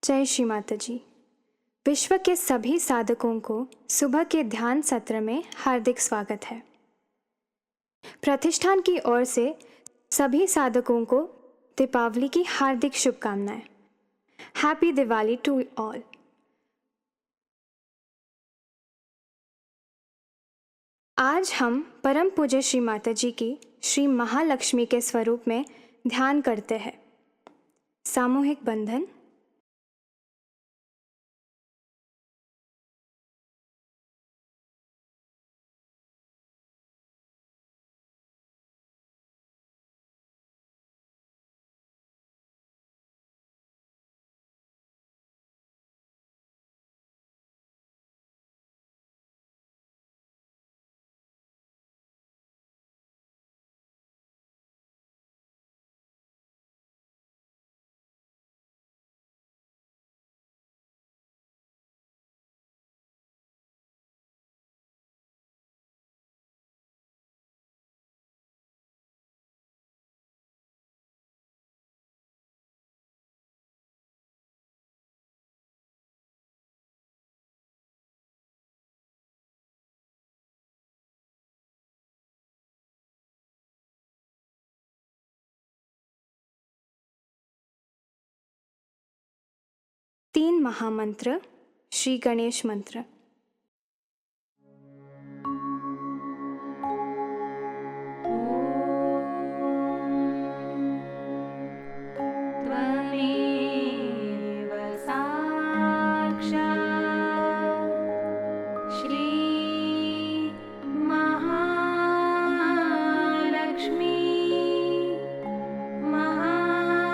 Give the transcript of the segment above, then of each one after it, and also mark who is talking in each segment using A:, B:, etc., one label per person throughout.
A: जय श्री माता जी। विश्व के सभी साधकों को सुबह के ध्यान सत्र में हार्दिक स्वागत है। प्रतिष्ठान की ओर से सभी साधकों को दीपावली की हार्दिक शुभकामनाएं। Happy Diwali to all. आज हम परम पूज्य श्री माता जी की श्री महालक्ष्मी के स्वरूप में ध्यान करते हैं। सामूहिक बंधन। तीन महामंत्र। श्री गणेश मंत्र।
B: त्वमेव साक्षात् श्री महालक्ष्मी महासरस्वती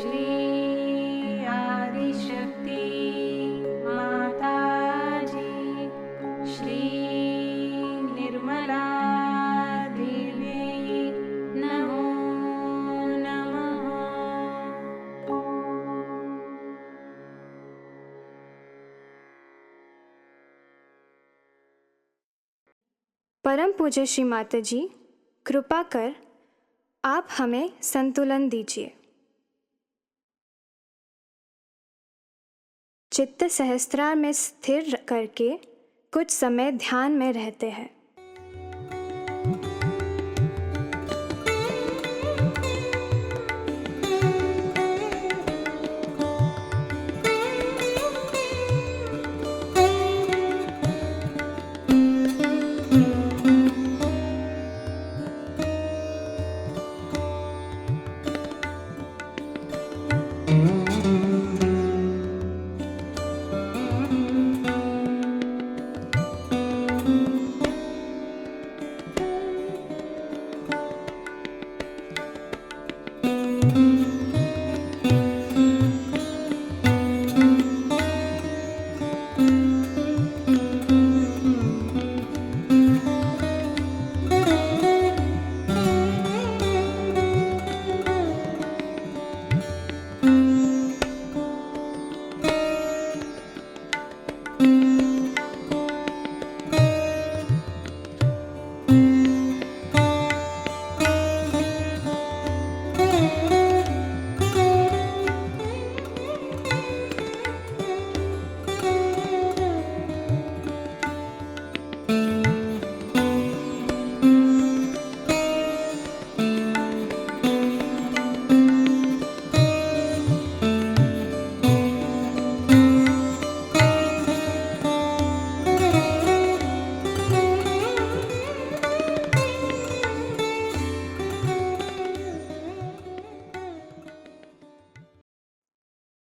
B: श्री आदिशक्ति माता जी, श्री निर्मला देवी नमो नमः।
A: परम पूज्य श्री माता जी, कृपा कर आप हमें संतुलन दीजिए। चित्त सहस्त्रार में स्थिर करके कुछ समय ध्यान में रहते हैं।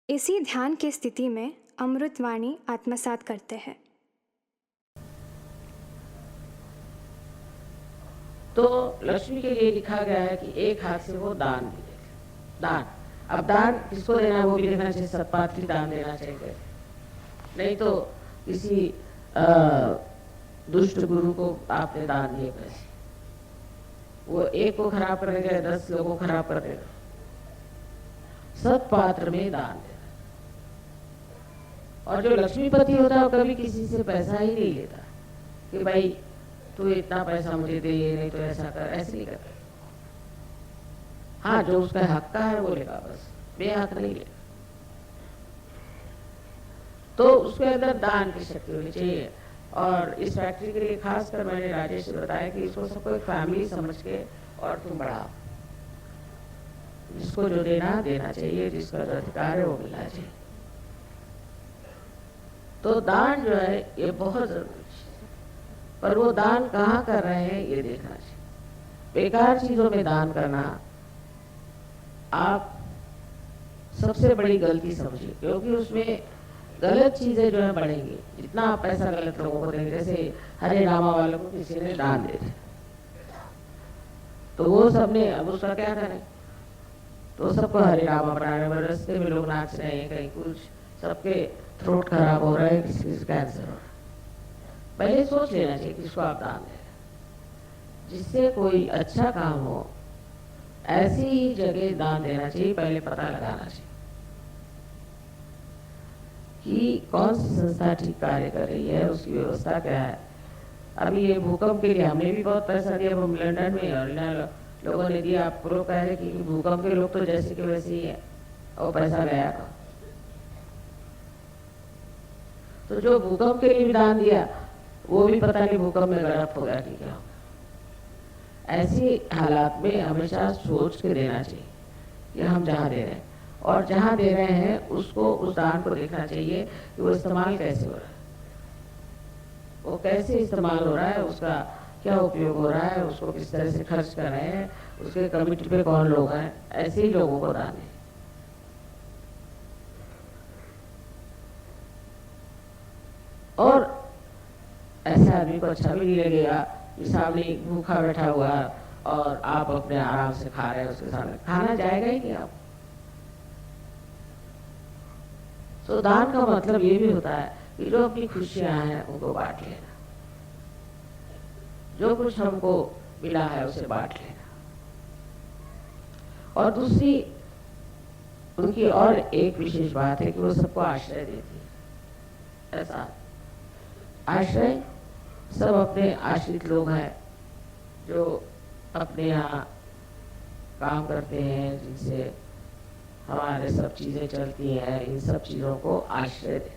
A: इसी ध्यान की स्थिति में अमृतवाणी आत्मसात करते हैं।
C: तो लक्ष्मी के लिए लिखा गया है कि एक हाथ से वो दान दिए। दान, अब दान किसको देना है वो भी देखना चाहिए, सत्पात्री दान देना चाहिए, नहीं तो किसी दुष्ट गुरु को आपने दान दिए पैसे, वो एक को खराब कर देगा, 10 लोगों को खराब कर देगा। सत्पात्र में दान देना। और जो लक्ष्मीपति होता है वो कभी किसी से पैसा ही नहीं लेता कि भाई तू इतना पैसा मुझे दे, नहीं तो ऐसा कर, ऐसे नहीं करता। हाँ, जो उसका हक का है वो लेगा, बस बेहक नहीं लेगा। तो उसके अंदर दान की शक्ति होनी चाहिए। और इस फैक्ट्री के लिए खासकर मैंने राजेश से बताया कि इसको सबको एक फैमिली समझ के और तुम बढ़ाओ। जिसको जो देना देना चाहिए, जिसका जो अधिकार है वो मिलना चाहिए। तो दान जो है ये बहुत जरूरी है, पर वो दान कहाँ कर रहे हैं ये देखना चाहिए। बेकार चीजों में दान करना आप सबसे बड़ी गलती समझिए, क्योंकि उसमें गलत चीजें जो है बढ़ेंगी। जितना आप पैसा गलत लोगों को देंगे, जैसे हरे रामा वालों को किसी ने दान दे दिया तो वो सबने अब उसका क्या करें, तो सबको हरे रामा बनाने में, रास्ते में लोग नाच रहे हैं, कहीं कुछ, सबके थ्रोट खराब हो रहा है, किसी को कैंसर हो रहा है। पहले सोच लेना चाहिए किसको आप दान दें, जिससे कोई अच्छा काम हो ऐसी ही जगह दान देना चाहिए। पहले पता लगाना चाहिए कि कौन सी संस्था ठीक कार्य कर रही है, उसकी व्यवस्था क्या है। अभी ये भूकंप के लिए हमने भी बहुत पैसा दिया, हम लंदन में और लोगों ने दिया। आप लोग कह रहे कि भूकंप के लोग तो जैसे के वैसे ही है, और पैसा गया का। तो जो भूकंप के लिए भी दान दिया वो भी पता नहीं भूकंप में गड़प हो गया कि क्या। ऐसी हालात में हमेशा सोच के देना चाहिए कि हम जहाँ दे रहे हैं, और जहाँ दे रहे हैं उसको, उस दान को देखना चाहिए कि वो इस्तेमाल कैसे हो रहा है, वो कैसे इस्तेमाल हो रहा है, उसका क्या उपयोग हो रहा है, उसको किस तरह से खर्च कर रहे हैं, उसके कमिटी पे कौन लोग हैं। ऐसे ही लोगों को दान है। और ऐसे आदमी को अच्छा भी नहीं लगेगा कि सामने भूखा बैठा हुआ और आप अपने आराम से खा रहे हैं, उसके सामने खाना जाएगा ही नहीं। आप तो दान का मतलब ये भी होता है कि जो अपनी खुशियां हैं उनको बांट लेना, जो कुछ हमको मिला है उसे बांट लेना। और दूसरी उनकी और एक विशेष बात है कि वो सबको आश्रय देती है। ऐसा आश्रय सब अपने आश्रित लोग हैं जो अपने यहाँ काम करते हैं, जिनसे हमारे सब चीजें चलती हैं, इन सब चीजों को आश्रय दे।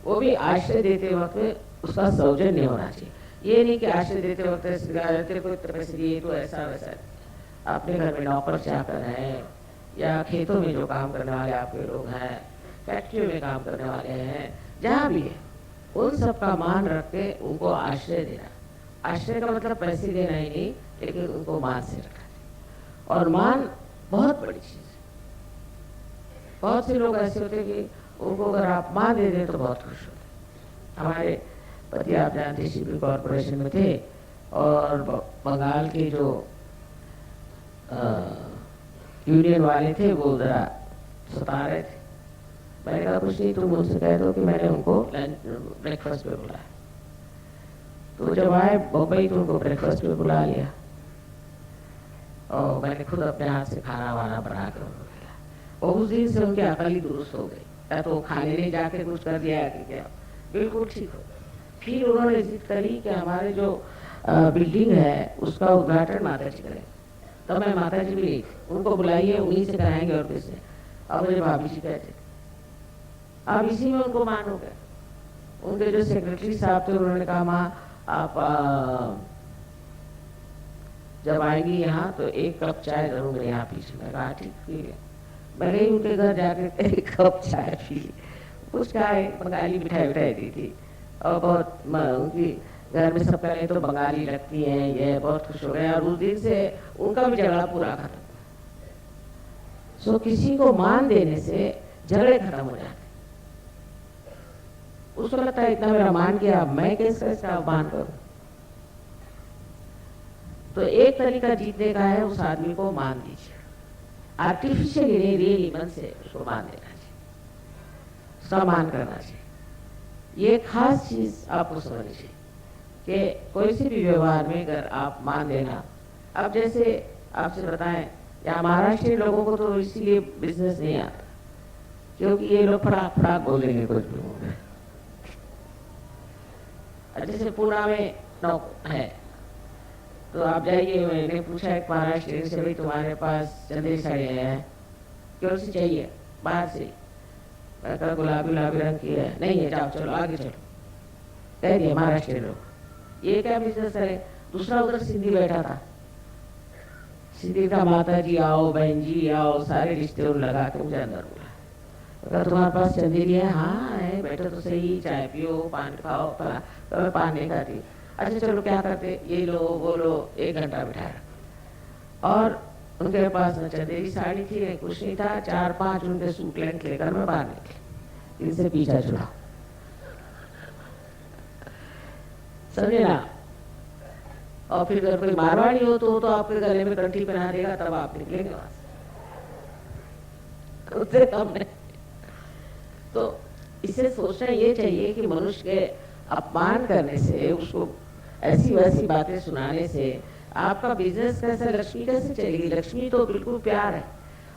C: वो भी आश्रय देते वक्त उसका सौजन्य होना चाहिए। ये नहीं कि आश्रय देते वक्त तेरे को इतने पैसे दिए तो ऐसा वैसा। अपने घर में नौकर चाकर हैं या खेतों में जो काम करने वाले आपके लोग हैं, फैक्ट्रियों में काम करने वाले हैं, जहाँ भी है, उन सब का मान रख के उनको आश्रय देना। आश्रय का मतलब पैसे देना ही नहीं, लेकिन उनको मान से रखना। और मान बहुत बड़ी चीज है। बहुत से लोग ऐसे होते हैं कि उनको अगर आप मान दे दें तो बहुत खुश होते। हमारे पति आप जानते शिपिंग कॉर्पोरेशन में थे और बंगाल के जो यूनियन वाले थे वो जरा सता रहे थे। मैंने कहा कुछ नहीं, तुम उनसे कह दो कि मैंने उनको ब्रेकफास्ट पे बुलाया। तो जब आए बम्बई तो उनको ब्रेकफास्ट पे बुला लिया और मैंने खुद अपने हाथ से खाना वाना बना कर उनको खिलाया। और उस दिन से उनकी अकल ही दुरुस्त हो गई। या तो खाने नहीं जाके कुछ कर दिया कि क्या, बिल्कुल ठीक हो। फिर उन्होंने जिद करी कि हमारे जो बिल्डिंग है उसका उद्घाटन माता जी करें। तो मैं माता जी भी नहीं थी, उनको बुलाइए, उन्हीं से कराएंगे और किससे। अब मुझे भाभी जी कहते थे, अब इसी में उनको मान हो गया। उनके जो सेक्रेटरी साहब थे उन्होंने कहा माँ आप जब आएंगी यहाँ तो एक कप चाय जरूर मेरे यहाँ पीछे। मैं कहा ठीक है। मैं गई उनके घर जाके एक कप चाय पी, उसका बंगाली मिठाई दी थी और बहुत उनकी घर में सब करें तो बंगाली लगती हैं, ये बहुत खुश हो गए। और उस दिन से उनका भी झगड़ा पूरा खत्म। सो किसी को मान देने से झगड़े खत्म हो जाते। उसको लगता है इतना मेरा मान किया, अब मैं कैसे इसका मान करूं। तो एक तरीका जीतने का है, उस आदमी को मान दीजिए। आर्टिफिशियली नहीं, रियली मन से उसको मान देना चाहिए, सम्मान करना चाहिए। ये खास चीज आपको समझनी चाहिए कि कोई सी भी व्यवहार में अगर आप मान देना। अब जैसे आपसे बताएं, या महाराष्ट्र लोगों को तो इसीलिए बिजनेस नहीं आता क्योंकि ये लोग फटाक फटाक बोलेंगे कुछ भी। जैसे पुणे में नौक है तो आप जाइए, मैंने पूछा एक महाराष्ट्र से, भाई तुम्हारे पास चंदेरी साड़ी है, क्यों सी चाहिए? बाहर से। मैं कहा गुलाबी रंग की है। नहीं है, जाओ चलो आगे चलो। कह दिए महाराष्ट्र लोग, ये क्या बिजनेस करे। दूसरा उधर सिंधी बैठा था, सिंधी का माता जी आओ, बहन जी आओ, सारे रिश्ते उन लगा के मुझे अंदर बोला। अगर तुम्हारे पास चंदेरी है? हाँ है। बैठो तो सही, चाय पियो, पान खाओ। तो मैं पान नहीं खाती। अच्छा चलो क्या करते, ये लो वो लो। 1 घंटा बिठाया और उनके पास न चंदेरी साड़ी थी नहीं कुछ नहीं था। 4-5 उनके सूट लेकर मैं बाहर निकली, इनसे पीछा छुड़ा। समझे ना। और फिर अगर कोई मारवाड़ी हो तो आपके गले में कंठी पहना देगा, तब आप निकलेंगे वहां से, उससे कम नहीं। तो इसे सोचना ये चाहिए कि मनुष्य के अपमान करने से, उसको ऐसी वैसी बातें सुनाने से आपका बिजनेस कैसे, लक्ष्मी कैसे चलेगी। लक्ष्मी तो बिल्कुल प्यार है।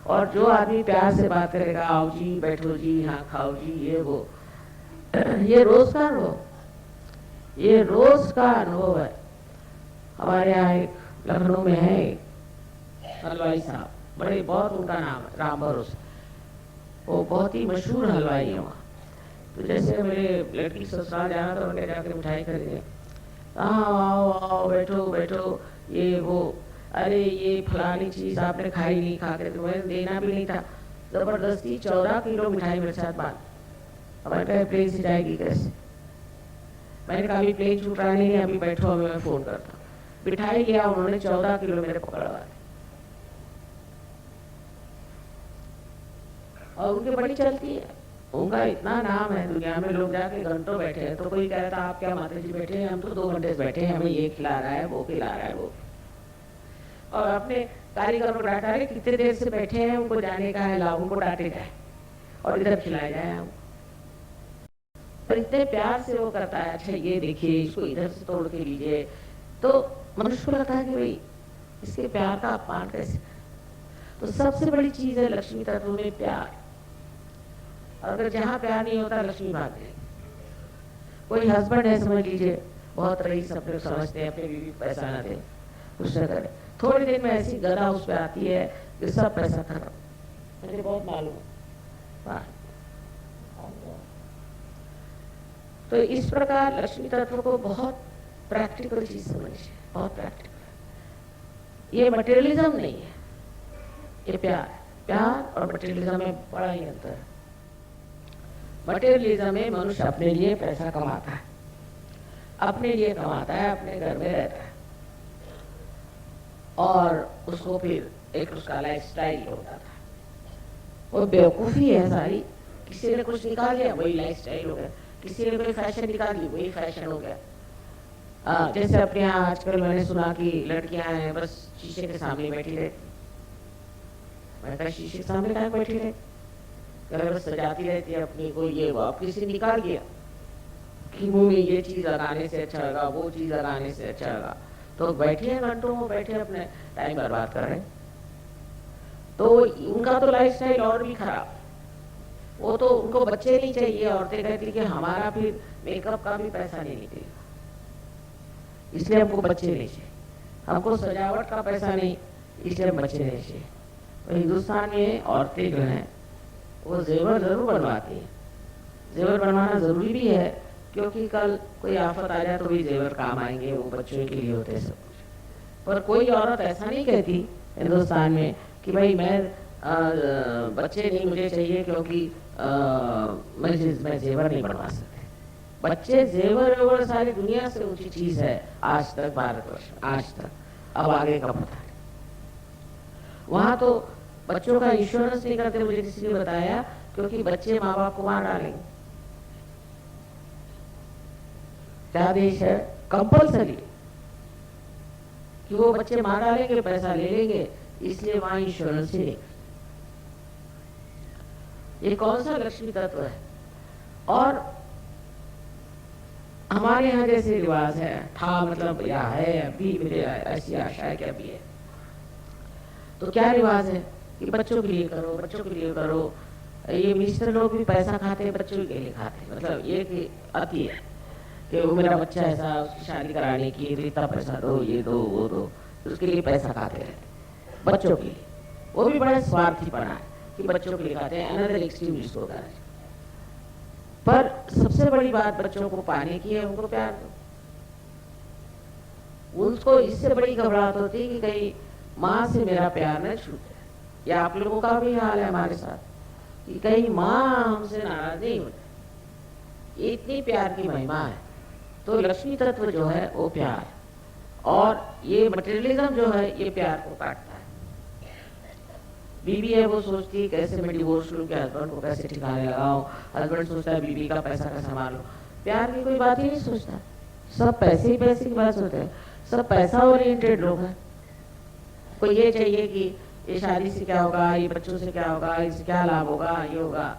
C: और जो आदमी प्यार से बात करेगा, आओ जी, बैठो जी, हाँ खाओ जी, ये वो, ये रोज का अनुभव, ये रोज का अनुभव है। हमारे यहाँ एक लखनऊ में है हलवाई साहब, बड़े बहुत उनका नाम है राम भरोसा। वो बहुत ही मशहूर हलवाई है वहाँ। तो जैसे मेरे लड़की ससुराल जाना तो उनके जाकर मिठाई खरीदे। आओ आओ बैठो बैठो, ये वो, अरे ये फलानी चीज आपने खाई नहीं, खा के तुम्हें देना भी नहीं था। जबरदस्ती 14 किलो मिठाई मेरे साथ बांध। हमारे कहा प्लेन से जाएगी कैसे। मैंने कहा अभी प्लेन छूट रहा नहीं, अभी बैठो, अभी मैं फोन करता हूँ। मिठाई लिया उन्होंने, 14 किलो मेरे पकड़वा दी। और उनकी बड़ी चलती है, उनका इतना नाम है दुनिया में। लोग जाके घंटों बैठे हैं तो कोई कहता आप क्या माता जी बैठे हैं, हम तो 2 घंटे से बैठे हैं, हमें ये खिला रहा है, वो खिला रहा है, वो। और अपने कारीगरों को डांटा रहे, कितने देर से बैठे हैं, उनको जाने का है, लाओ उनको डांटे जाए। और इधर खिलाया जाए हम। पर इतने प्यार से वो करता है, अच्छा ये देखिए इसको इधर से तोड़ के लीजिए, तो मनुष्य को लगता है कि भाई इसके प्यार का अपमान कैसे। तो सबसे बड़ी चीज है लक्ष्मी तत्व में प्यार। और अगर जहाँ प्यार नहीं होता लक्ष्मी भाग जाएगी। कोई हस्बैंड है समझ लीजिए, बहुत रईस अपने समझते हैं, अपने बीवी पैसा ना दे, कुछ न करे, थोड़ी देर में ऐसी गदा उस पर आती है कि सब पैसा खत्म। मुझे बहुत मालूम है। तो इस प्रकार लक्ष्मी तत्व को बहुत प्रैक्टिकल चीज समझिए, बहुत प्रैक्टिकल। ये मटेरियलिज्म नहीं है, ये प्यार। प्यार और मटेरियलिज्म में बड़ा ही अंतर है। मटेरियलिज्म में मनुष्य अपने लिए पैसा कमाता है, अपने लिए कमाता है, अपने घर में रहता है, और उसको फिर एक उसका लाइफ स्टाइल होता था। वो बेवकूफ़ी है सारी। किसी ने कुछ निकाल लिया वही लाइफ स्टाइल हो गया, किसी ने कोई फैशन निकाल ली वही फैशन हो गया। जैसे अपने यहाँ आजकल मैंने सुना कि लड़कियां हैं बस शीशे के सामने बैठी रहे। मैंने कहा शीशे के सामने कहाँ बैठी रहे, बस सजाती रहती है अपनी को, ये वो। अब किसी ने निकाल दिया कि मुंह में ये चीज लगाने से अच्छा लगा, वो चीज लगाने से अच्छा लगा, तो बैठे हैं घंटों में, बैठे अपने टाइम बर्बाद कर रहे हैं। तो उनका तो लाइफ स्टाइल और भी खराब। वो तो उनको बच्चे नहीं चाहिए, औरतें कहती कि हमारा फिर मेकअप का भी पैसा नहीं निकलेगा, इसलिए हमको बच्चे नहीं चाहिए, हमको सजावट का पैसा नहीं, इसलिए हम बच्चे नहीं चाहिए। तो हिंदुस्तान में औरतें जो हैं वो जेवर जरूर बनवाती हैं। जेवर बनवाना जरूरी भी है, क्योंकि कल कोई आफत आ जाए तो भी जेवर काम आएंगे, वो बच्चों के लिए होते हैं सब कुछ। पर कोई औरत ऐसा नहीं कहती हिंदुस्तान में कि भाई मैं बच्चे नहीं मुझे चाहिए क्योंकि मैं जेवर नहीं बनवा सकते। बच्चे जेवर वेवर सारी दुनिया से ऊंची चीज है आज तक भारतवर्ष में, आज तक। अब आगे का पता नहीं। वहां तो बच्चों का इंश्योरेंस नहीं करते, मुझे किसी ने बताया, क्योंकि बच्चे माँ बाप को मार डालेंगे। क्या देश है, कंपल्सरी कि वो बच्चे मार डालेंगे, पैसा ले लेंगे, इसलिए वहां इंश्योरेंस ही नहीं। ये कौन सा लक्ष्मी तत्व है। और हमारे यहाँ जैसे रिवाज है, था मतलब या है अभी, मेरे ऐसी आशा है कि अभी है। तो क्या रिवाज है कि बच्चों के लिए करो, बच्चों के लिए करो। ये मिनिस्टर लोग भी पैसा खाते हैं, बच्चों के लिए खाते हैं। मतलब ये कि अति है कि वो मेरा बच्चा ऐसा, उसकी शादी कराने की इतना पैसा दो, ये दो वो दो, उसके लिए पैसा खाते रहते बच्चों के लिए। वो भी बड़ा स्वार्थीपना है कि बच्चों के लिए खाते हैं, अनदर एक्सट्रीम जिसको होता है। पर सबसे बड़ी बात बच्चों को पाने की है, उनको प्यार दो। उसको इससे बड़ी घबराहट होती है कि कहीं माँ से मेरा प्यार न छूटे। या आप लोगों का भी हाल है हमारे साथ कि कहीं माँ हमसे नाराज नहीं होती। ये इतनी प्यार की महिमा है। तो लक्ष्मी तत्व जो है वो प्यार, और ये मटेरियलिज्म जो है ये प्यार को काटता है। बीवी है वो सोचती है कैसे मैं डिवोर्स लूं, क्या हस्बैंड को कैसे ठिकाने लगाऊं। हस्बैंड सोचता है बीवी का पैसा कैसे संभालूं। प्यार की कोई बात ही नहीं सोचता, सब पैसे ही पैसे की बात सोचते हैं। सब पैसा ओरिएंटेड लोग हैं। कोई ये चाहिए कि ये शादी से क्या होगा, ये बच्चों से क्या होगा, इससे क्या लाभ होगा, ये होगा।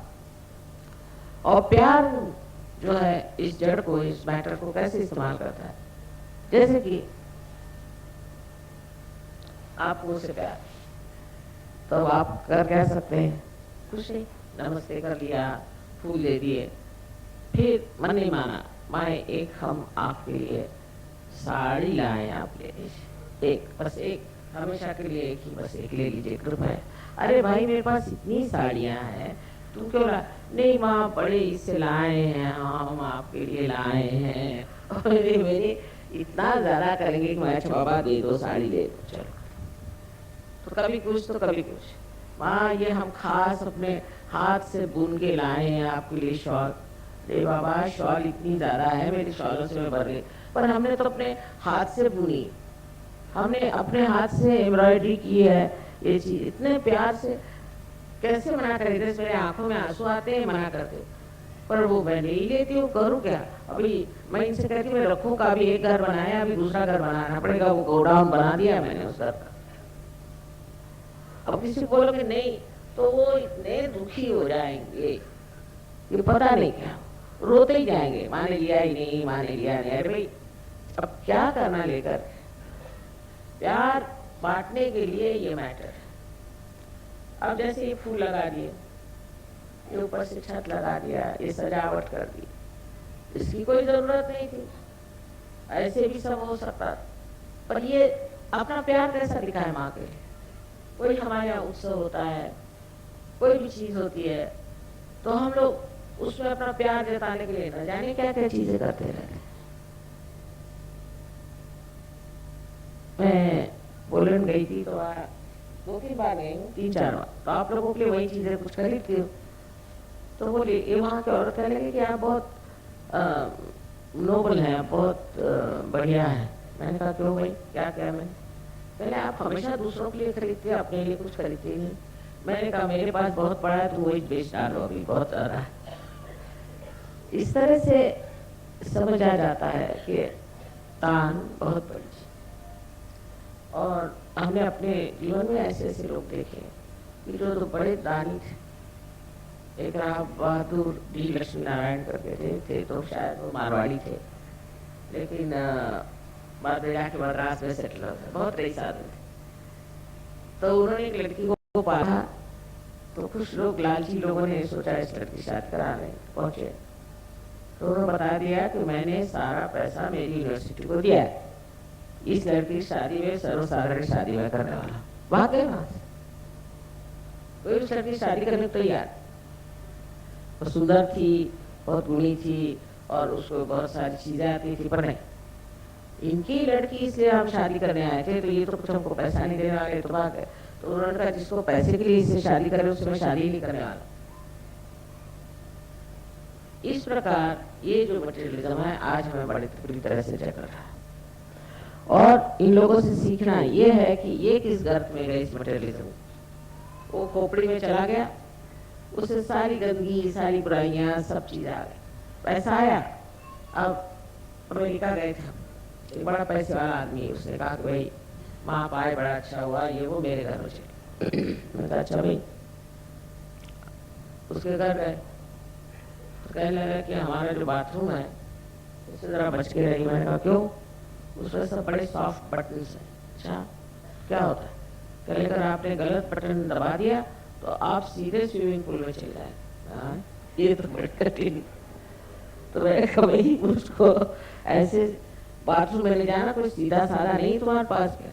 C: और प्यार जो है इस जड़ को, इस मैटर को कैसे इस्तेमाल करता है। जैसे कि आपको से प्यार, तो आप कह सकते हैं कुछ नहीं, नमस्ते कर लिया, फूल दे दिए, फिर मन नहीं माना, माए एक हम आपके लिए साड़ी लाए आप ले लीजिए, एक बस एक, हमेशा के लिए एक ही, बस एक ले लीजिए, कृपा है। अरे भाई मेरे पास इतनी साड़ियां हैं, तुम क्यों ला? नहीं माँ बड़े इससे लाए हैं, हम आपके लिए लाए हैं। अरे मेरे इतना ज्यादा करेंगे कि मैं अच्छा बाबा दे दो साड़ी दे दो, चलो। तो कभी कुछ तो कभी कुछ, माँ ये हम खास अपने हाथ से बुन के लाए हैं आपके लिए शॉल। अरे बाबा शॉल इतनी ज्यादा है, मेरी शॉलों से मैं भर गई, पर हमने तो अपने हाथ से बुनी, हमने अपने हाथ से एम्ब्रॉयडरी की है। ये चीज इतने प्यार से कैसे मना करें। जैसे मेरे आंखों में आंसू आते हैं, मना करते, पर वो मैं नहीं लेती हूँ, करूँ क्या। अभी मैं इनसे कहती मैं रखूँ का, अभी एक घर बनाया, अभी दूसरा घर बनाना पड़ेगा, वो गोडाउन बना दिया मैंने उस घर का। अब किसी को बोलो कि नहीं तो वो इतने दुखी हो जाएंगे कि पता नहीं क्या, रोते ही जाएंगे, माने लिया ही नहीं, माने लिया नहीं। अरे भाई अब क्या करना लेकर, प्यार बांटने के लिए ये मैटर। अब जैसे ये फूल लगा दिए, ये ऊपर से छत लगा दिया, ये सजावट कर दी, इसकी कोई जरूरत नहीं थी, ऐसे भी सब हो सकता। पर ये अपना प्यार कैसा दिखाए माँ के लिए। कोई हमारे यहाँ उत्सव होता है, कोई भी चीज होती है, तो हम लोग उसमें अपना प्यार जताने के लिए न जाने क्या क्या चीजें करते रहते हैं। मैं पोलैंड गई थी तो 2-3 बार गई हूँ, 3-4 बार, तो आप लोगों के लिए वही चीजें कुछ खरीदती हूँ। तो बोली ये वहाँ की औरत कहने लगी कि आप बहुत नोबल हैं, बहुत बढ़िया है। मैंने कहा क्यों भाई, क्या क्या? मैंने पहले आप हमेशा दूसरों के लिए खरीदते हैं, अपने लिए कुछ खरीदते नहीं। मैंने कहा मेरे पास बहुत पड़ा है, तो वही बेच डालो, अभी बहुत ज्यादा है। इस तरह से समझ आ जाता है कि दान बहुत बड़ी चीज। और हमने अपने जीवन में ऐसे ऐसे लोग देखे कि जो तो बड़े दानी थे। एक राव बहादुर डी लक्ष्मी नारायण करके थे, तो शायद वो मारवाड़ी थे, लेकिन बाद में जाके मद्रास में सेटल हो गए, बहुत रईस आदमी थे। तो उन्होंने एक लड़की को पाला, तो कुछ लोग लालची लोगों ने सोचा इस लड़की शादी कराने पहुंचे, तो उन्होंने बता दिया कि मैंने सारा पैसा मेरी यूनिवर्सिटी को दिया है, इस लड़की की शादी में सर्वसाधारण शादी में करने वाला। वहां गए, वहां से कोई उस लड़की की शादी करने को तैयार। वो सुंदर थी, बहुत गुणी थी, और उसको बहुत सारी चीजें आती थी, पर नहीं, इनकी लड़की इसलिए हम शादी करने आए थे, तो ये तो कुछ हमको पैसा नहीं देने वाले, तो भाग गए। तो उन्होंने कहा जिसको पैसे के लिए इससे शादी करे उससे मैं शादी ही नहीं करने वाला। इस प्रकार ये जो मटेरियलिज्म है आज हमें बड़ी पूरी तरह से जकड़ रहा है। और इन लोगों से सीखना ये है कि ये किस गर्त में गए इस मटेरियलिज्म। वो खोपड़ी में चला गया, उससे सारी गंदगी, सारी बुराइयां, सब चीज आ गई, पैसा आया। अब अमेरिका गए थे, एक बड़ा पैसे वाला आदमी, उसने कहा कि भाई माँ पाए बड़ा अच्छा हुआ, ये वो मेरे घर में चले। मैंने कहा अच्छा भाई। उसके घर गए तो कहने लगा कि हमारा जो बाथरूम है उससे जरा बच के रही। मैंने कहा क्यों? उसमें सब बड़े सॉफ्ट बटन है। अच्छा क्या होता है? कहने लगा आपने गलत बटन दबा दिया तो आप सीधे स्विमिंग पूल में चले जाए। ये तो बड़ी कठिन। तो मैंने कहा भाई उसको ऐसे बाथरूम में ले जाना कोई सीधा साधा नहीं तुम्हारे पास क्या?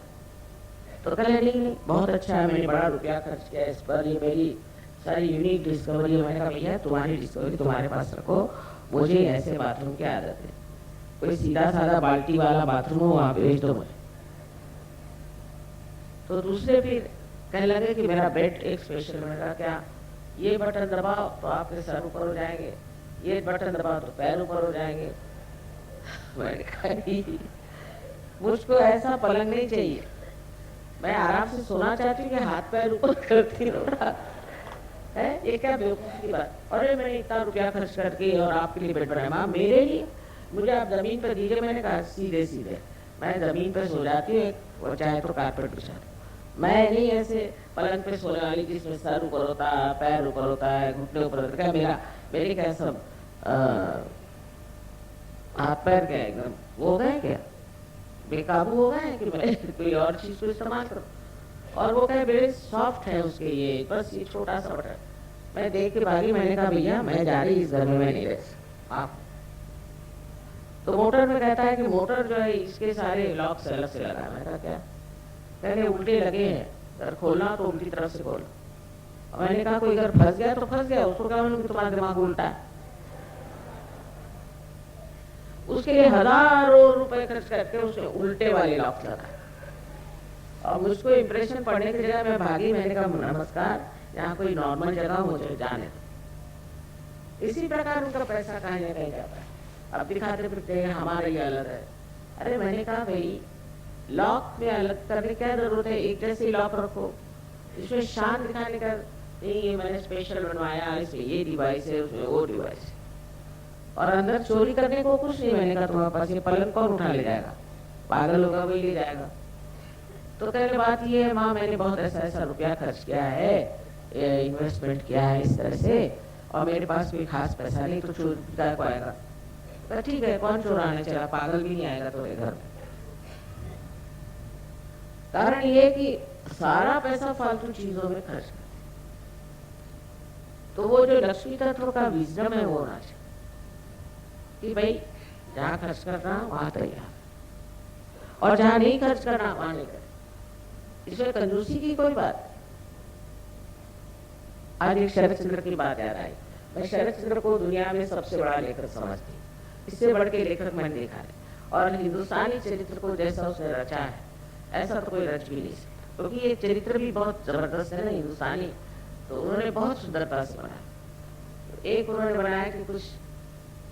C: तो कहने नहीं बहुत अच्छा है, मैंने बड़ा रुपया खर्च किया इस पर, ये मेरी सारी यूनिक डिस्कवरी है। मैंने कहा भैया तुम्हारी डिस्कवरी तुम्हारे पास रखो, मुझे ऐसे बाथरूम की आदत है, कोई सीधा साधा बाल्टी वाला बाथरूम हो वहां पे भेज दो मुझे। तो दूसरे फिर कहने लगे कि मेरा बेड एक स्पेशल। मैंने कहा क्या? ये बटन दबाओ तो आपके सर ऊपर हो जाएंगे, ये बटन दबाओ तो पैर ऊपर हो जाएंगे। मैंने कहा मुझको ऐसा पलंग नहीं चाहिए, मैं आराम से सोना चाहती हूँ कि हाथ पैर ऊपर करती रहो है। ये क्या बेवकूफ की बात। अरे मैंने इतना रुपया खर्च करके और आपके लिए बेड बनाया। माँ मेरे लिए? मुझे आप जमीन पर दीजिए। मैंने कहा सीधे सीधे मैं जमीन पर सो जाती हूँ, वो चाहे तो कारपेट बिछा, मैं नहीं ऐसे पलंग पे सोने वाली जिसमें सर ऊपर होता है, पैर ऊपर होता है, घुटने ऊपर होता है। क्या मेरे क्या सब हाथ पैर क्या एकदम वो हो गए, क्या बेकाबू हो गए कि मैं कोई और चीज को इस्तेमाल करूं? और वो कहे बड़े सॉफ्ट है उसके, ये बस ये छोटा सा बटन। मैं देख के भागी। मैंने कहा भैया मैं जा रही इस घर में, मैं नहीं रह सकता आप। तो मोटर में कहता है कि मोटर जो है इसके सारे लॉक से अलग से लगा। मैंने कहा क्या? कहने उल्टे लगे हैं, अगर खोलना तो उल्टी तरफ से खोलो। मैंने कहा कोई अगर फंस गया तो फंस गया, उसको क्या मालूम कि तुम्हारा दिमाग उल्टा है। उसके लिए हजारों रुपए खर्च करके उसने उल्टे वाले लॉक लगा। और मुझको इम्प्रेशन पड़ने की जगह मैं भागी। मैंने कहा नमस्कार, यहाँ कोई नॉर्मल जगह मुझे जाने दो। इसी प्रकार उनका पैसा कहीं ना कहीं जाता है। अब दिखाते फिरते हैं हमारा ये अलग है। अरे मैंने कहा भाई लॉक में अलग करने की क्या जरूरत है, एक जैसे लॉक रखो। इसमें शान दिखाने का नहीं, ये मैंने स्पेशल बनवाया, इसमें ये डिवाइस है, उसमें वो डिवाइस है, और अंदर चोरी करने को कुछ नहीं। मैंने कहा तुम्हारे पास ये पलंग कौन उठा ले जाएगा? पागल होगा वही ले जाएगा। तो कहने बात ये है माँ मैंने बहुत ऐसा ऐसा रुपया खर्च किया है, इन्वेस्टमेंट किया है इस तरह से, और मेरे पास कोई खास पैसा नहीं, तो चोर को आएगा? तो ठीक है, कौन चुराने चला, पागल भी नहीं आएगा तुम्हारे घर में। कारण ये कि सारा पैसा फालतू चीजों में खर्च कर, तो वो जो लक्ष्मी तत्व का विजडम है वो होना चाहिए कि भाई जहाँ खर्च करना वहां तैयार, और जहाँ नहीं खर्च करना वहां नहीं कर। इसमें कंजूसी की कोई बात नहीं। आज एक शरद चंद्र की बात याद आई। मैं शरद चंद्र को दुनिया में सबसे बड़ा लेखक समझती हूँ, इससे बढ़ के लेखक मैंने देखा है, और हिंदुस्तानी चरित्र को जैसा उसने रचा है ऐसा तो कोई रच भी नहीं सकता, क्योंकि ये चरित्र भी बहुत जबरदस्त है ना हिंदुस्तानी, तो उन्होंने बहुत सुंदरता से बनाया। एक उन्होंने बनाया कि कुछ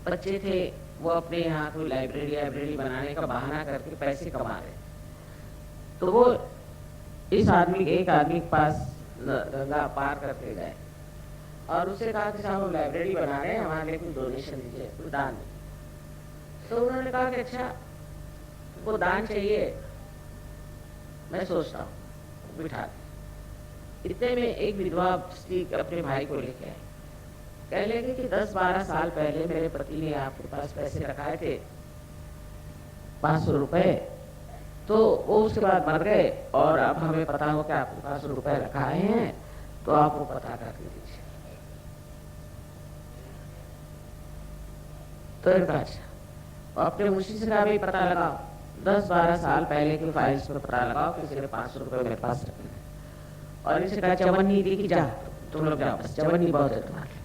C: बच्चे थे, वो अपने यहाँ कोई लाइब्रेरी बनाने का बहाना करके पैसे कमा रहे, तो वो एक आदमी के पास गंगा पार करके गए और उससे कहा कि साहब हम लाइब्रेरी बना रहे हैं, हमारे लिए कुछ डोनेशन दीजिए, कुछ दान दीजिए। तो उन्होंने कहा कि अच्छा वो दान चाहिए, मैं सोचता हूँ, बिठा। इतने में एक विधवा स्त्री अपने भाई को लेके आई, कह लगे कि 10-12 साल पहले मेरे पति ने आपके पास पैसे रखाए थे 500 रुपए, तो वो उसके बाद मर गए, और अब हमें पता हो कि आपके पास रुपए रखाए हैं, तो आप वो पता कर दीजिए। तो अच्छा अपने मुंशी से कहा भाई पता लगाओ, 10-12 साल पहले की फाइल्स में पता लगाओ किसी ने 500 रुपए मेरे पास रखे, और इनसे कहा चवन्नी दी कि जा तुम लोग जाओ, बस चवन्नी बहुत है तुम्हारे।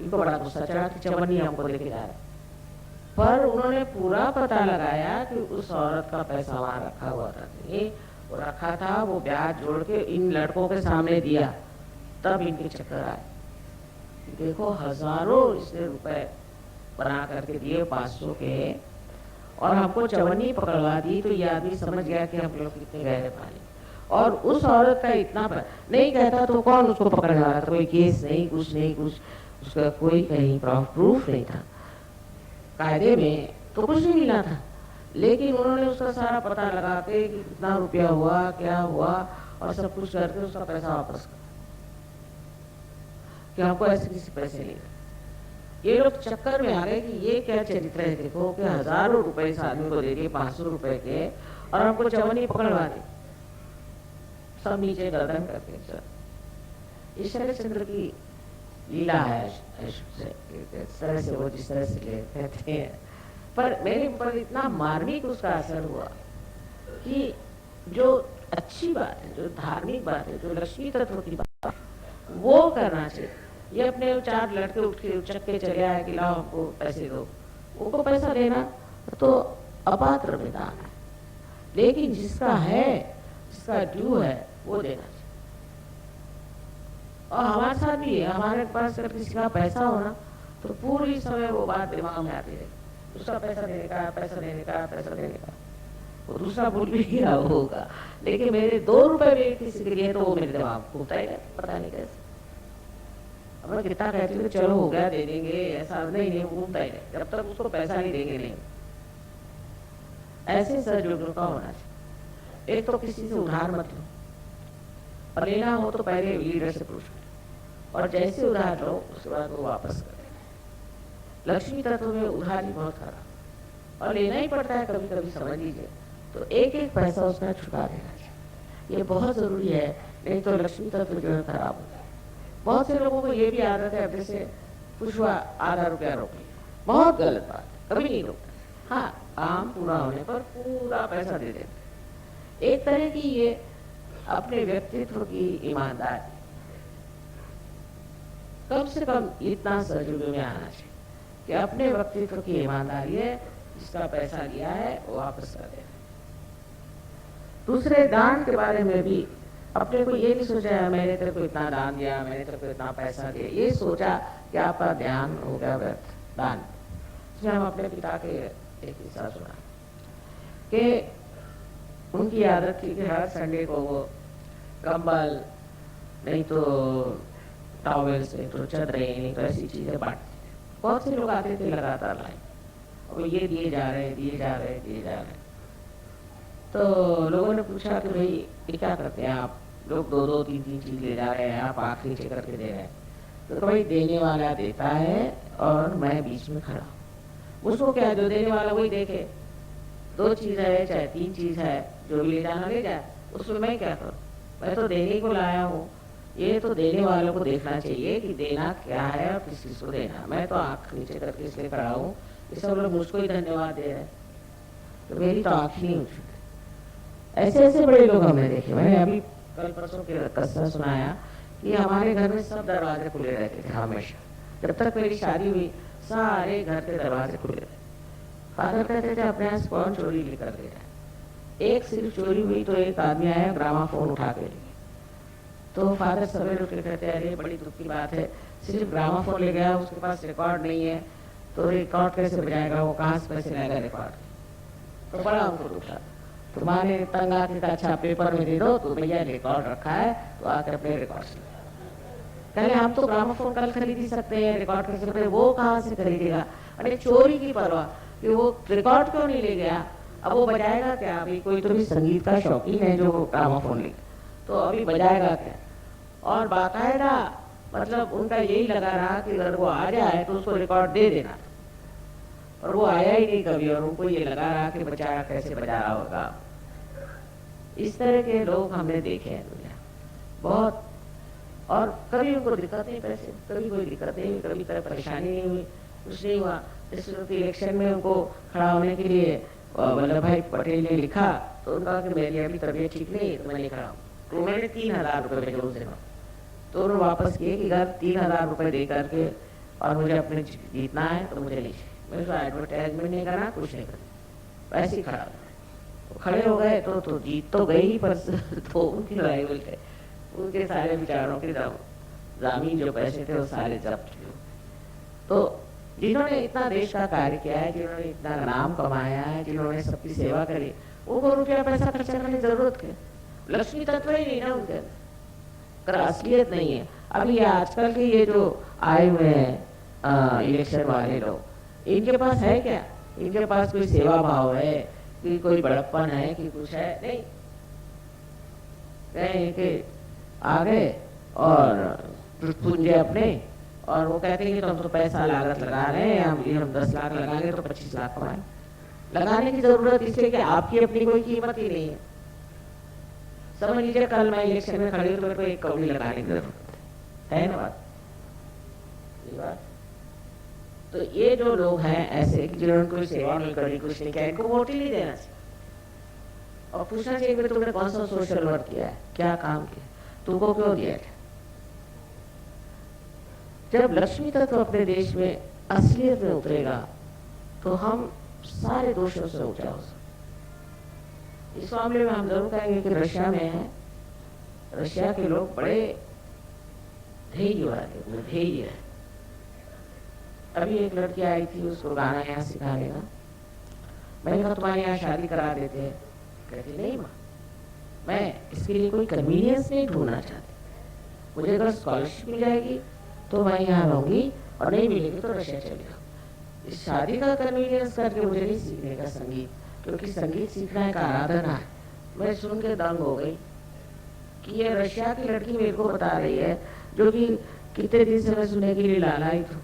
C: इनको बड़ा गुस्सा चढ़ा कि चवन्नी हमको लेके जा रहे, पर उन्होंने पूरा पता लगाया कि उस औरत का पैसा वहां रखा हुआ था, नहीं वो रखा था, वो ब्याज जोड़ के इन लड़कों के सामने दिया, तब इनके चक्कर आए। देखो हजारों इसने रुपए बना करके दिए 500 के, और हमको चवन्नी पकड़वा दी, तो ये आदमी समझ गया कि हम लोग कितने गहरे पानी। और उस औरत का इतना नहीं कहता तो कौन उसको पकड़ने वाला था, कोई केस नहीं, कुछ उसका कोई कहीं प्रूफ नहीं था, कायदे में तो कुछ नहीं मिला था, लेकिन उन्होंने उसका सारा पता लगा के कितना रुपया हुआ, क्या हुआ, और सब कुछ करके उसका पैसा वापस कर, कि हमको ऐसे किसी पैसे नहीं। ये लोग चक्कर में आ गए कि ये क्या चरित्र है, देखो कि हजारों रुपए इस आदमी को दे दिए 500 रुपए के, और हमको चवन्नी पकड़वा दी, सब नीचे गर्दन करके चल। इस शरद चंद्र की लीला है, इस तरह से वो जिस तरह से कहते हैं, पर मेरे ऊपर इतना मार्मिक उसका असर हुआ कि जो अच्छी बात है, जो धार्मिक बात है, जो लक्ष्मी तत्व की बात है, वो करना चाहिए। ये अपने 4 लड़के उठ के चले आए कि लाओ हमको पैसे दो, उनको पैसा देना तो अपात्र विधान है, लेकिन जिसका है, जिसका ड्यू है, वो देना चाहिए। और हमारे साथ भी है, हमारे पास अगर किसी का पैसा हो ना, तो पूरी समय वो बात दिमाग में आती है, उसका पैसा देने का, पैसा देने का, पैसा देने का। वो दूसरा भूल भी गया होगा, लेकिन मेरे 2 रुपए भी किसी के लिए तो वो मेरे दिमाग में घूमता ही है, पता नहीं कैसे। अब मैं कितना कहती हूँ चलो हो गया दे देंगे, ऐसा नहीं घूमता ही है, जब तक उसको पैसा नहीं देंगे नहीं। ऐसे सहयोग का होना चाहिए। एक तो किसी से उधार मत लो, और लेना हो तो पहले लीडर से पूछो, और जैसे उधार लो उसके बाद वो वापस कर देना। लक्ष्मी तत्व में उधारी बहुत खराब, और लेना ही पड़ता है कभी कभी, समझ लीजिए, तो एक एक पैसा उसका चुका देना चाहिए, ये बहुत जरूरी है, नहीं तो लक्ष्मी तत्व जो है खराब होता है। बहुत से लोगों को ये भी आदत है, जैसे कुछ हुआ आधा रुपया रोक लिया, बहुत गलत बात है, कभी नहीं रोकता। हाँ, काम पूरा होने पर पूरा पैसा दे देते। एक तरह की ये अपने व्यक्तित्व की ईमानदारी, कम से कम इतना सहयोग में आना चाहिए कि अपने व्यक्तित्व की ईमानदारी है, जिसका पैसा लिया है वो वापस कर देना। दूसरे दान के बारे में भी अपने को ये नहीं सोचा मैंने तेरे को इतना दान दिया, मैंने तेरे को इतना पैसा दिया, ये सोचा कि आपका ध्यान हो गया व्यर्थ दान। इसमें हम अपने पिता के एक किस्सा सुना कि उनकी आदत थी कि हर संडे को वो कंबल, नहीं तो टॉवेल्स, नहीं तो चादरें, नहीं तो ऐसी चीजें बांटते थे। बहुत से लोग आते थे लगातार लाइन, और ये दिए जा रहे। तो लोगों ने पूछा कि भाई ये क्या करते हैं आप, लोग दो दो तीन तीन चीज ले जा रहे हैं, आप आँख नीचे करके दे रहे हैं। तो भाई देने वाला देता है और मैं बीच में खड़ा हूँ। उसको क्या है, जो देने वाला वही देखे, दो चीज है चाहे तीन चीज है, जो भी ले जाना ले जाए, उसमें मैं क्या करूँ? मैं तो देने को लाया हूँ। ये तो देने वालों को देखना चाहिए कि देना क्या है और किस चीज को देना। मैं तो आँख नीचे करके इसलिए खड़ा हूँ, ये सब लोग मुझको ही धन्यवाद दे रहे हैं, तो मेरी तो आँख नहीं उठी। ऐसे ऐसे बड़े लोग हमने देखे। मैंने अभी कल परसों के किस्सा सुनाया कि हमारे घर में सब दरवाजे खुले रहते थे हमेशा। जब तक मेरी शादी हुई सारे घर के दरवाजे खुले रहे। फादर कहते थे अपने यहाँ कौन चोरी लेकर दे रहा है। एक सिर्फ चोरी हुई तो एक आदमी आया ग्रामाफोन उठा के ले। तो फादर सवेरे उठ के कहते हैं अरे बड़ी दुख की बात है, सिर्फ ग्रामाफोन ले गया, उसके पास रिकॉर्ड नहीं है, तो रिकॉर्ड कैसे बजाएगा, वो कहाँ से पैसे लाएगा रिकॉर्ड। तो बड़ा उनको दुख था। तुम्हारे तंग आके का अच्छा पेपर में दे दो तो भैया रिकॉर्ड रखा है तो आकर अपने रिकॉर्ड से कहले हम तो ग्रामाफोन कल खरीद ही सकते हैं, रिकॉर्ड कैसे खरीदे, वो कहाँ से खरीदेगा। अरे चोरी की परवाह कि वो रिकॉर्ड क्यों नहीं ले गया, अब वो बजाएगा क्या। अभी कोई तो भी संगीत का शौकीन है जो ग्रामाफोन ले, तो अभी बजाएगा क्या। और बाकायदा मतलब उनका यही लगा रहा कि अगर वो आ जाए तो उसको रिकॉर्ड दे देना, और वो आया ही नहीं कभी, और उनको ये लगा रहा कि बेचारा कैसे बजा रहा होगा। इस तरह के लोग हमने देखे हैं दुनिया बहुत। और कभी उनको दिक्कत नहीं, पैसे कभी कोई दिक्कत नहीं, कभी कोई परेशानी नहीं हुई, कुछ नहीं हुआ। इस इलेक्शन में उनको खड़ा होने के लिए वल्लभ भाई पटेल ने लिखा, तो उनका कि मेरी अभी तबीयत ठीक नहीं है तो मैं नहीं खड़ा हूँ। तो उन्होंने 3000 रुपये भेजे उस दिन, तो उन्होंने वापस किए कि अगर 3000 रुपये दे करके और मुझे अपने जीतना है तो मुझे नहीं चाहिए। मैं उसका एडवर्टाइजमेंट नहीं करना, कुछ नहीं करना, वैसे ही खड़ा तो खड़े हो गए तो जीत तो गई ही, पर तो उनकी राइवल थे, उनके सारे विचारों के जमीन जो पैसे थे वो सारे जब्त हुए। तो जिन्होंने इतना देश का कार्य किया है, जिन्होंने इतना नाम कमाया है, जिन्होंने सबकी सेवा करी, उनको रुपया पैसा खर्चा करने की जरूरत है। लक्ष्मी तत्व ही नहीं ना उनके अंदर, असलियत नहीं है। अभी आजकल के ये जो आए हुए हैं इलेक्शन वाले लोग, इनके पास है क्या, इनके पास कोई सेवा भाव है कि कोई बड़प्पन है कि कुछ है नहीं। कहें कि आ गए और पूंजे अपने, और वो कहते हैं कि हम तो पैसा लागत लगा रहे हैं, हम 10 लाख लगाएंगे तो 25 लाख कमाए। लगाने की जरूरत इसलिए कि आपकी अपनी कोई कीमत ही नहीं है। समझ लीजिए कल मैं इलेक्शन में खड़ी हूँ तो मेरे को 1 कौड़ी लगाने की जरूरत है ना बात। तो ये जो लोग हैं ऐसे कि जिन्होंने कोई सेवा नहीं करी, कुछ नहीं किया, इनको वोट ही नहीं देना चाहिए। और पूछना चाहिए कि तुमने कौन सा सोशल वर्क किया है, क्या काम किया, तुमको क्यों दिया है। जब लक्ष्मी तत्व अपने देश में असलियत में उतरेगा तो हम सारे दोषों से ऊंचा हो सकते। इस मामले में हम जरूर कहेंगे कि रशिया में है, रशिया के लोग बड़े ध्येय वाले ध्येय है। अभी एक लड़की आई थी, उसको गाना यहाँ सिखाने का। मैंने कहा तुम्हारे यहाँ शादी करा देते हैं। कहती नहीं माँ, मैं इसके लिए कोई कन्वीनियंस नहीं ढूंढना चाहती, मुझे अगर स्कॉलरशिप मिल जाएगी तो मैं यहाँ रहूंगी, और नहीं मिलेगी तो रशिया चली जाऊँ। इस शादी का कन्वीनियंस करके मुझे नहीं सीखने का संगीत, क्योंकि संगीत सीखना एक आराधना है। मैं सुन के दंग हो गई कि ये रशिया की लड़की मेरे को बता रही है, जो कि कितने दिन से मैं सुनने के लिए लालाई थी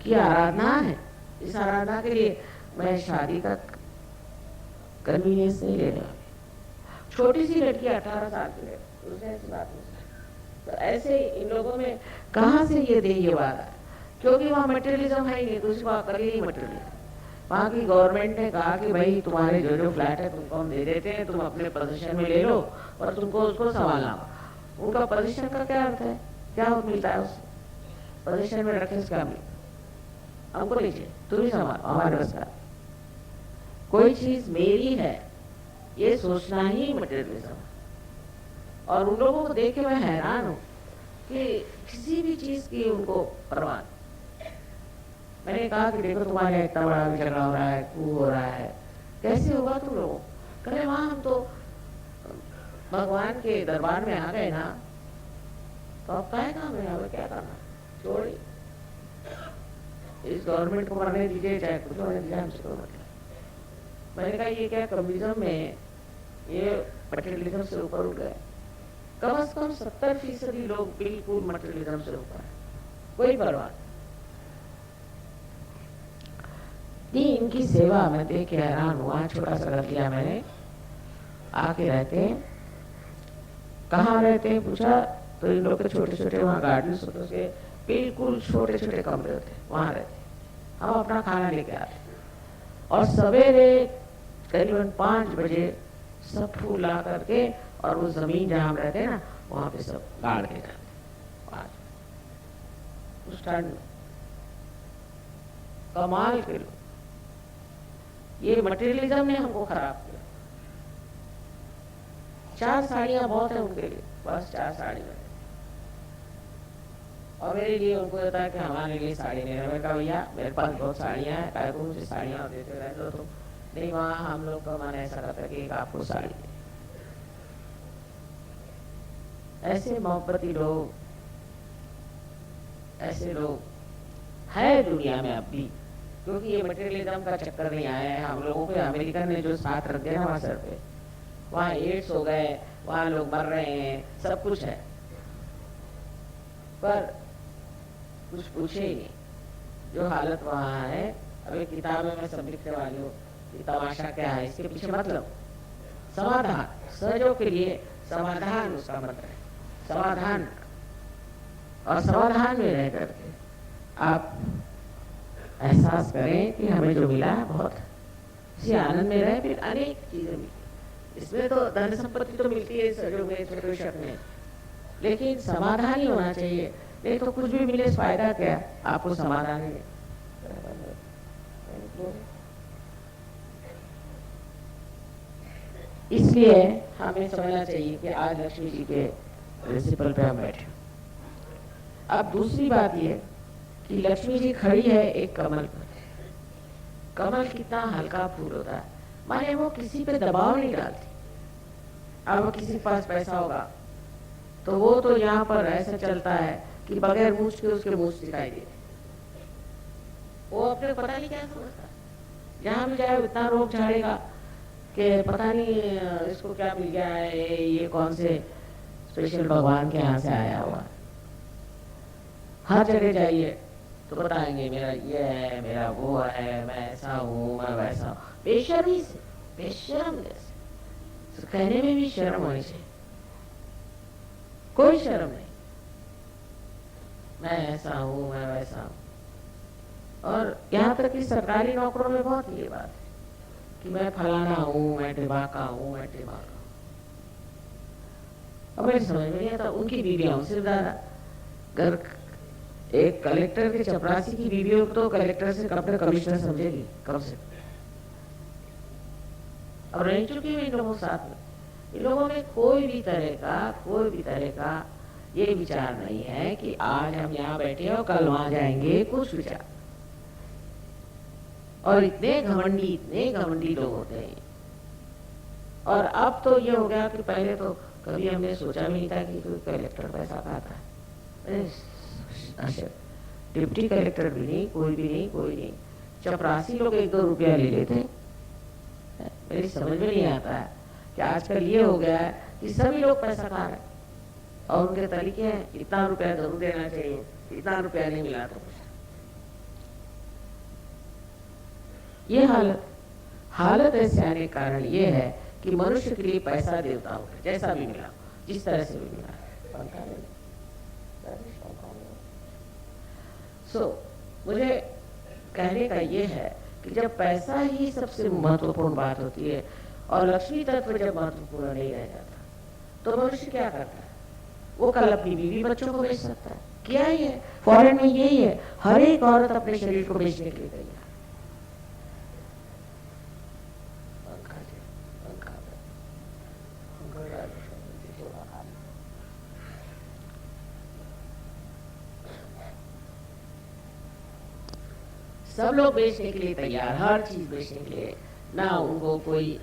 C: कि आराधना है। इस आराधना के लिए मैं शादी का कन्वीनियंस नहीं ले रहा। छोटी सी लड़की 18 साल की है, उसने ऐसी बात नहीं। तो ऐसे इन लोगों में कहाँ से ये ध्येयवाद है, क्योंकि वहाँ मटेरियलिज्म है ही नहीं, दूसरी बात कर ही मटेरियलिज्म। वहाँ की गवर्नमेंट ने कहा कि भाई तुम्हारे जो जो फ्लैट है तुमको हम दे देते हैं, तुम अपने पोजीशन में ले लो और तुमको उसको संभालना। उनका पोजीशन का क्या अर्थ है, क्या मिलता है उससे, पोजीशन में रखे उसका मिलता, हमको लीजिए तुम ही संभालो, हमारे बस का कोई चीज मेरी है ये सोचना ही मटेरियलिज्म। और उन लोगों को देख के मैं हैरान हूँ कि किसी भी चीज की उनको परवाह। मैंने कहा कि देखो तुम्हारे इतना बड़ा झगड़ा हो रहा है, coup हो रहा है, कैसे होगा तुम लोगों। कहे वहां हम तो भगवान के दरबार में आ गए ना, तो अब क्या काम है, हमें क्या करना, छोड़िए इस गवर्नमेंट को मरने दीजिए, चाहे कुछ होने दीजिए, हमसे कोई मतलब। मैंने कहा ये क्या कम्युनिज्म में ये मटेरियलिज्म से ऊपर उठ गए। कम से कम 70% लोग बिल्कुल मटेरियलिज्म से ऊपर है, कोई परवाह नहीं। इनकी सेवा मैं देख के हैरान हुआ। छोटा सा घर लिया मैंने, आके रहते, कहाँ रहते हैं पूछा तो इन लोग के छोटे छोटे वहाँ गार्डन होते के बिल्कुल छोटे छोटे कमरे होते, वहाँ रहते। हम अपना खाना लेके आते और सवेरे करीबन 5 बजे सब फूल ला करके और वो जमीन जहाँ हम रहते हैं ना वहाँ पे सब गाड़ के जाते। उस ठंड में कमाल के लोग। ये मटेरियलिज्म ने हमको खराब किया। 4 साड़ियाँ बहुत है उनके लिए, बस 4 साड़ी में। और मेरे लिए उनको होता है कि हमारे लिए साड़ी नहीं है। मैंने कहा भैया मेरे पास बहुत साड़ियाँ हैं, काहे को मुझे साड़ियाँ देते रहते हो तुम? नहीं, वहाँ हम लोग का मन ऐसा करता है कि एक आपको साड़ी दे। ऐसे मोहब्बती लोग, ऐसे लोग है दुनिया में अब भी, क्योंकि ये मटेरियलिज्म का चक्कर नहीं आया है हम लोगों पे। अमेरिका ने जो साथ रख दिया ना वहाँ सर पे, वहाँ एड्स हो गए, वहाँ लोग मर रहे हैं, सब कुछ है, पर कुछ पूछे ही नहीं। जो हालत वहाँ है, अभी किताब में मैं सब लिखने वाली हूँ कि तमाशा क्या है, इसके पीछे मतलब समाधान, सहजों के लिए समाधान उसका मतलब है, समाधान। और समाधान में रह करके आप एहसास करें कि हमें जो मिला है बहुत, इसी आनंद में रहे, फिर अनेक चीजें मिलती। इसमें तो धन संपत्ति तो मिलती है सहजों में, इसमें कोई शक नहीं, लेकिन समाधान ही होना चाहिए। नहीं तो कुछ भी मिले फायदा क्या, आपको समाधान ही। इसलिए हमें समझना चाहिए कि आज लक्ष्मी जी के प्रिंसिपल पे हम बैठे। अब दूसरी बात ये कि लक्ष्मी जी खड़ी है एक कमल पर। कमल कितना हल्का फूल होता है, माने वो किसी पे दबाव नहीं डालती। अब किसी के पास पैसा होगा तो वो तो यहाँ पर ऐसा चलता है कि बगैर मूछ के उसके मूछ दिखाई देते, वो अपने पता नहीं क्या सोचता, जहाँ भी जाए इतना रोक झाड़ेगा कि पता नहीं इसको क्या मिल गया है, ये कौन से स्पेशल भगवान के यहाँ से आया हुआ। हर जगह जाइए तो बताएंगे मेरा ये है, मेरा वो है, मैं ऐसा हूँ, मैं वैसा हूँ। बेशर्मी से, बेशर्म जैसे, तो कहने में भी शर्म होनी चाहिए, कोई शर्म नहीं, मैं ऐसा हूँ, मैं वैसा हूँ। और यहाँ तक कि सरकारी नौकरों में बहुत ये बात है कि मैं फलाना हूँ, मैं ढिबाका हूँ, मैं ढिबाका हूँ। अब मेरी समझ में नहीं आता, उनकी बीवियां उनसे ज्यादा। अगर एक कलेक्टर के चपरासी की बीवी हो तो कलेक्टर से अपने कमिश्नर समझेगी कब से। अब रह चुकी हुई इन लोगों के साथ में, इन लोगों में कोई भी तरह का ये विचार नहीं है कि आज हम यहाँ बैठे और कल वहां जाएंगे, कुछ विचार। और इतने घमंडी लोग होते हैं। और अब तो ये हो गया कि पहले तो कभी हमने सोचा भी नहीं था कि कोई कलेक्टर पैसा खाता है। डिप्टी कलेक्टर भी नहीं, कोई नहीं। चपरासी लोग 1-2 रुपया ले लेते। मेरी समझ में नहीं आता है कि आजकल ये हो गया है कि सभी लोग पैसा खा रहे हैं और उनके तरीके हैं, इतना रुपया जरूर देना चाहिए, इतना रुपया नहीं मिला तो कुछ। ये हालत ऐसे आने का कारण ये है कि मनुष्य के लिए पैसा देवता हो, जैसा भी मिला, जिस तरह से भी मिला। मुझे कहने का ये है कि जब पैसा ही सबसे महत्वपूर्ण बात होती है और लक्ष्मी तत्व जब महत्वपूर्ण नहीं रह जाता तो मनुष्य क्या करता है? वो कल अपनी बीवी बच्चों को बेच सकता है। क्या ही है, फॉरेन में यही है, हर एक औरत अपने शरीर को बेचने के लिए तैयार। सब लोग बेचने के लिए तैयार, हर चीज बेचने के लिए। ना उनको कोई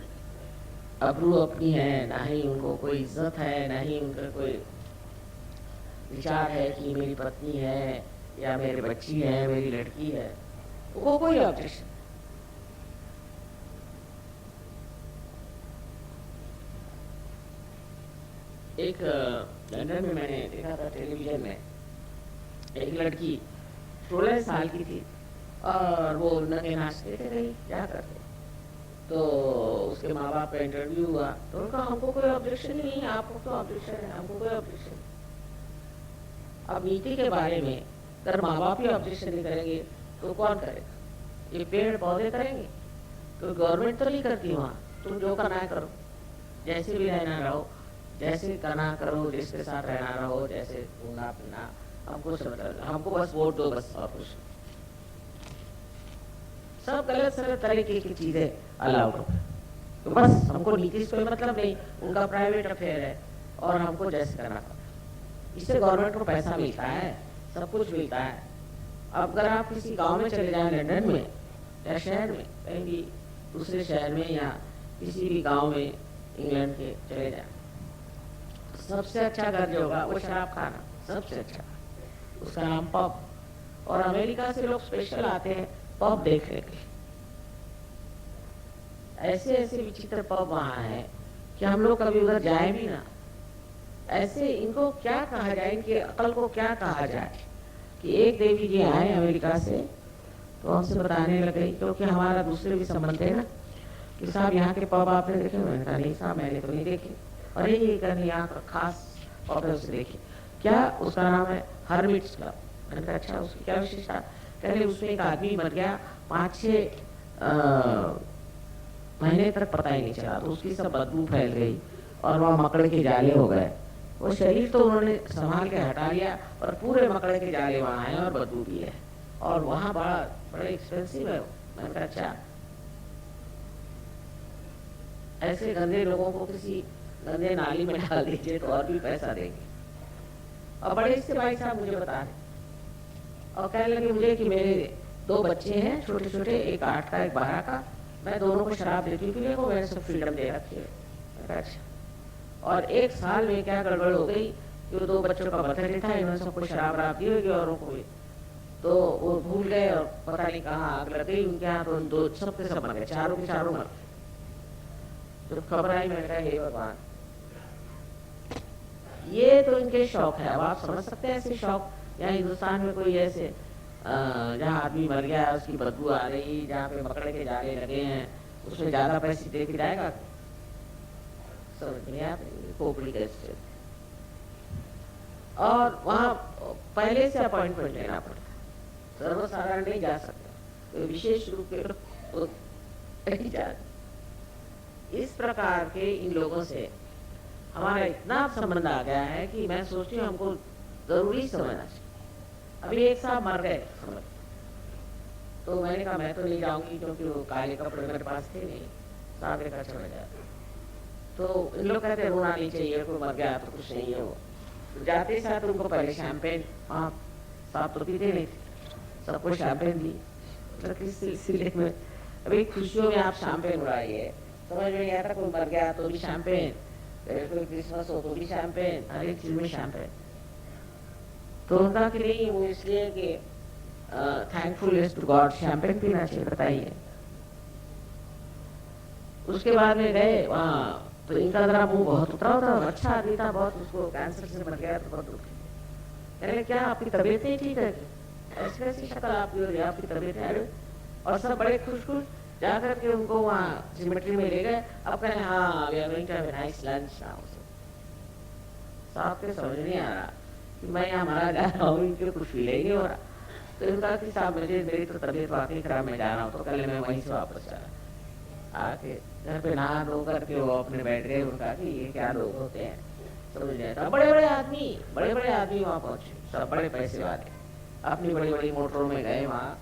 C: अबरू अपनी है, ना ही उनको कोई इज्जत है, ना ही उनका कोई विचार है कि मेरी पत्नी है या मेरी बच्ची है, मेरी लड़की है, वो कोई ऑब्जेक्शन। एक लंदन में मैंने देखा था टेलीविजन में, एक लड़की 16 साल की थी और वो नंगे नाचते थे कहीं क्या करते, तो उसके माँ बाप का इंटरव्यू हुआ तो उनका हमको कोई ऑब्जेक्शन नहीं है, आपको तो ऑब्जेक्शन है, हमको कोई ऑब्जेक्शन नहीं। अब नीति के बारे में अगर माँ बाप ही ऑब्जेक्शन नहीं करेंगे तो कौन करेगा? ये पेड़ पौधे करेंगे? तो गवर्नमेंट तो नहीं करती वहाँ, तुम जो करना है करो, जैसे भी रहना रहो, जैसे करना करो, जिसके साथ रहना रहो, जैसे घूमना पीना, हमको सब हमको बस वोट दो बस, और कुछ सब गलत सलत तरीके की चीजें अलाउड हो, तो बस हमको नीति से कोई मतलब नहीं, उनका प्राइवेट अफेयर है और हमको जैसे करना पड़ता है। इससे गवर्नमेंट को पैसा मिलता है, सब कुछ मिलता है। अब अगर आप किसी गांव में चले जाएं लंदन में या शहर में, कहीं भी दूसरे शहर में या किसी भी गांव में इंग्लैंड के चले जाएं, सबसे अच्छा घर जो होगा वो शराब खाना, सबसे अच्छा, उसका नाम पब। और अमेरिका से लोग स्पेशल आते हैं पब देखने के लिए। ऐसे ऐसे विचित्र पब वहाँ हैं कि हम लोग कभी उधर जाए भी ना। ऐसे इनको क्या कहा जाए, इनकी अकल को क्या कहा जाए कि एक देवी जी आए अमेरिका से तो हमसे बताने लगे, क्योंकि हमारा दूसरे भी संबंध है ना, कि साहब यहाँ के पब आपने देखे? मैंने कहा नहीं साहब मैंने तो नहीं देखे। और ये कहने यहाँ का खास पब है, उसे देखिए। क्या? उसका नाम है हर्मिट्स क्लब। मैंने कहा अच्छा, उसकी क्या विशेषता? कहले उसमें एक आदमी मर गया, 5-6 महीने तक पता ही नहीं चला, तो उसकी सब बदबू फैल गई और वहाँ मकड़े के जाले हो गए। वो शरीर तो उन्होंने संभाल के हटा लिया और पूरे मकड़े के जाले वहाँ हैं और बदबू भी है, और वहाँ बड़ा एक्सपेंसिव है। मैंने कहा अच्छा, ऐसे गंदे लोगों को किसी गंदे नाली में डाल दीजिए तो और भी पैसा देंगे। और बड़े इससे भाई साहब मुझे बता रहे और कहने लगे मुझे कि मेरे 2 बच्चे हैं छोटे छोटे, एक 8 का एक 12 का, मैं दोनों को शराब देती हूँ, देखो मैंने सब फ्रीडम दे रखी है। अच्छा, और 1 साल में क्या गड़बड़ हो गई कि वो 2 बच्चों का बर्थडे था, इन्होंने सबको शराब राब दी होगी औरों को भी, तो वो भूल गए और पता नहीं कहाँ आग लग गई उनके यहाँ, तो 2 सबके सब मर गए, चारों के चारों मर गए। जब खबर आई मैंने कहा हे भगवान, ये तो इनके शौक है। अब आप समझ सकते हैं ऐसे शौक। यहाँ हिंदुस्तान में कोई ऐसे जहाँ आदमी मर गया उसकी बदबू आ रही, जहाँ पे मकड़े के जाले लगे हैं, उसमें ज्यादा पैसे दे के जाएगा? समझ नहीं आप खोपड़ी कैसे। और वहाँ पहले से अपॉइंटमेंट लेना पड़ता, सर्वसाधारण नहीं जा सकता, तो विशेष रूप के नहीं जा। इस प्रकार के इन लोगों से हमारा इतना संबंध आ गया है कि मैं सोचती हूँ हमको जरूरी समझना चाहिए। अभी एक साहब मर गए समझ, तो मैंने कहा मैं तो नहीं जाऊंगी क्योंकि वो काले कपड़े मेरे पास थे नहीं, साहब ने कहा चला जाए। तो इन लोग कहते रोना नहीं चाहिए, कोई मर गया तो कुछ नहीं है। वो तो जाते साथ उनको पहले शैंपेन, हाँ साहब तो पीते नहीं थे, सबको शैंपेन दी। मतलब किस सिलसिले में? अभी खुशियों में आप शैंपेन उड़ाइए, समझ में नहीं आता। कोई मर गया तो भी शैंपेन, कोई क्रिसमस हो तो भी शैंपेन, हर एक चीज में शैंपेन। तो उनका कि नहीं वो इसलिए कि थैंकफुलनेस टू गॉड शैंपेन पीना चाहिए, बताइए। उसके बाद में गए वहाँ, तो इनका जरा मुंह बहुत उतरा था, अच्छा आदमी था बहुत, उसको कैंसर से मर गया तो बहुत दुख। कहने क्या आपकी तबीयत नहीं ठीक है? ऐसी कैसी शक्ल आपकी हो रही है, आपकी तबीयत है? और सब बड़े खुश खुश जाकर के उनको वहाँ सिमेट्री में ले गए। अब कहें हाँ we are going to have a nice lunch now. साहब के समझ नहीं आ रहा कि मैं यहाँ मारा जा रहा हूँ, इनके कुछ फील ही नहीं हो रहा। तो इनका कि साहब मुझे मेरी तो तबीयत वाकई खराब, मैं जा रहा हूँ। तो कल मैं वहीं से वापस चला, आके घर पे नहा धो करके वो अपने बैठ गए। उनका कि ये क्या लोग होते हैं, समझ नहीं आता। बड़े बड़े आदमी वहाँ पहुंचे, सब बड़े पैसे वाले, अपनी बड़ी बड़ी मोटरों में गए, वहाँ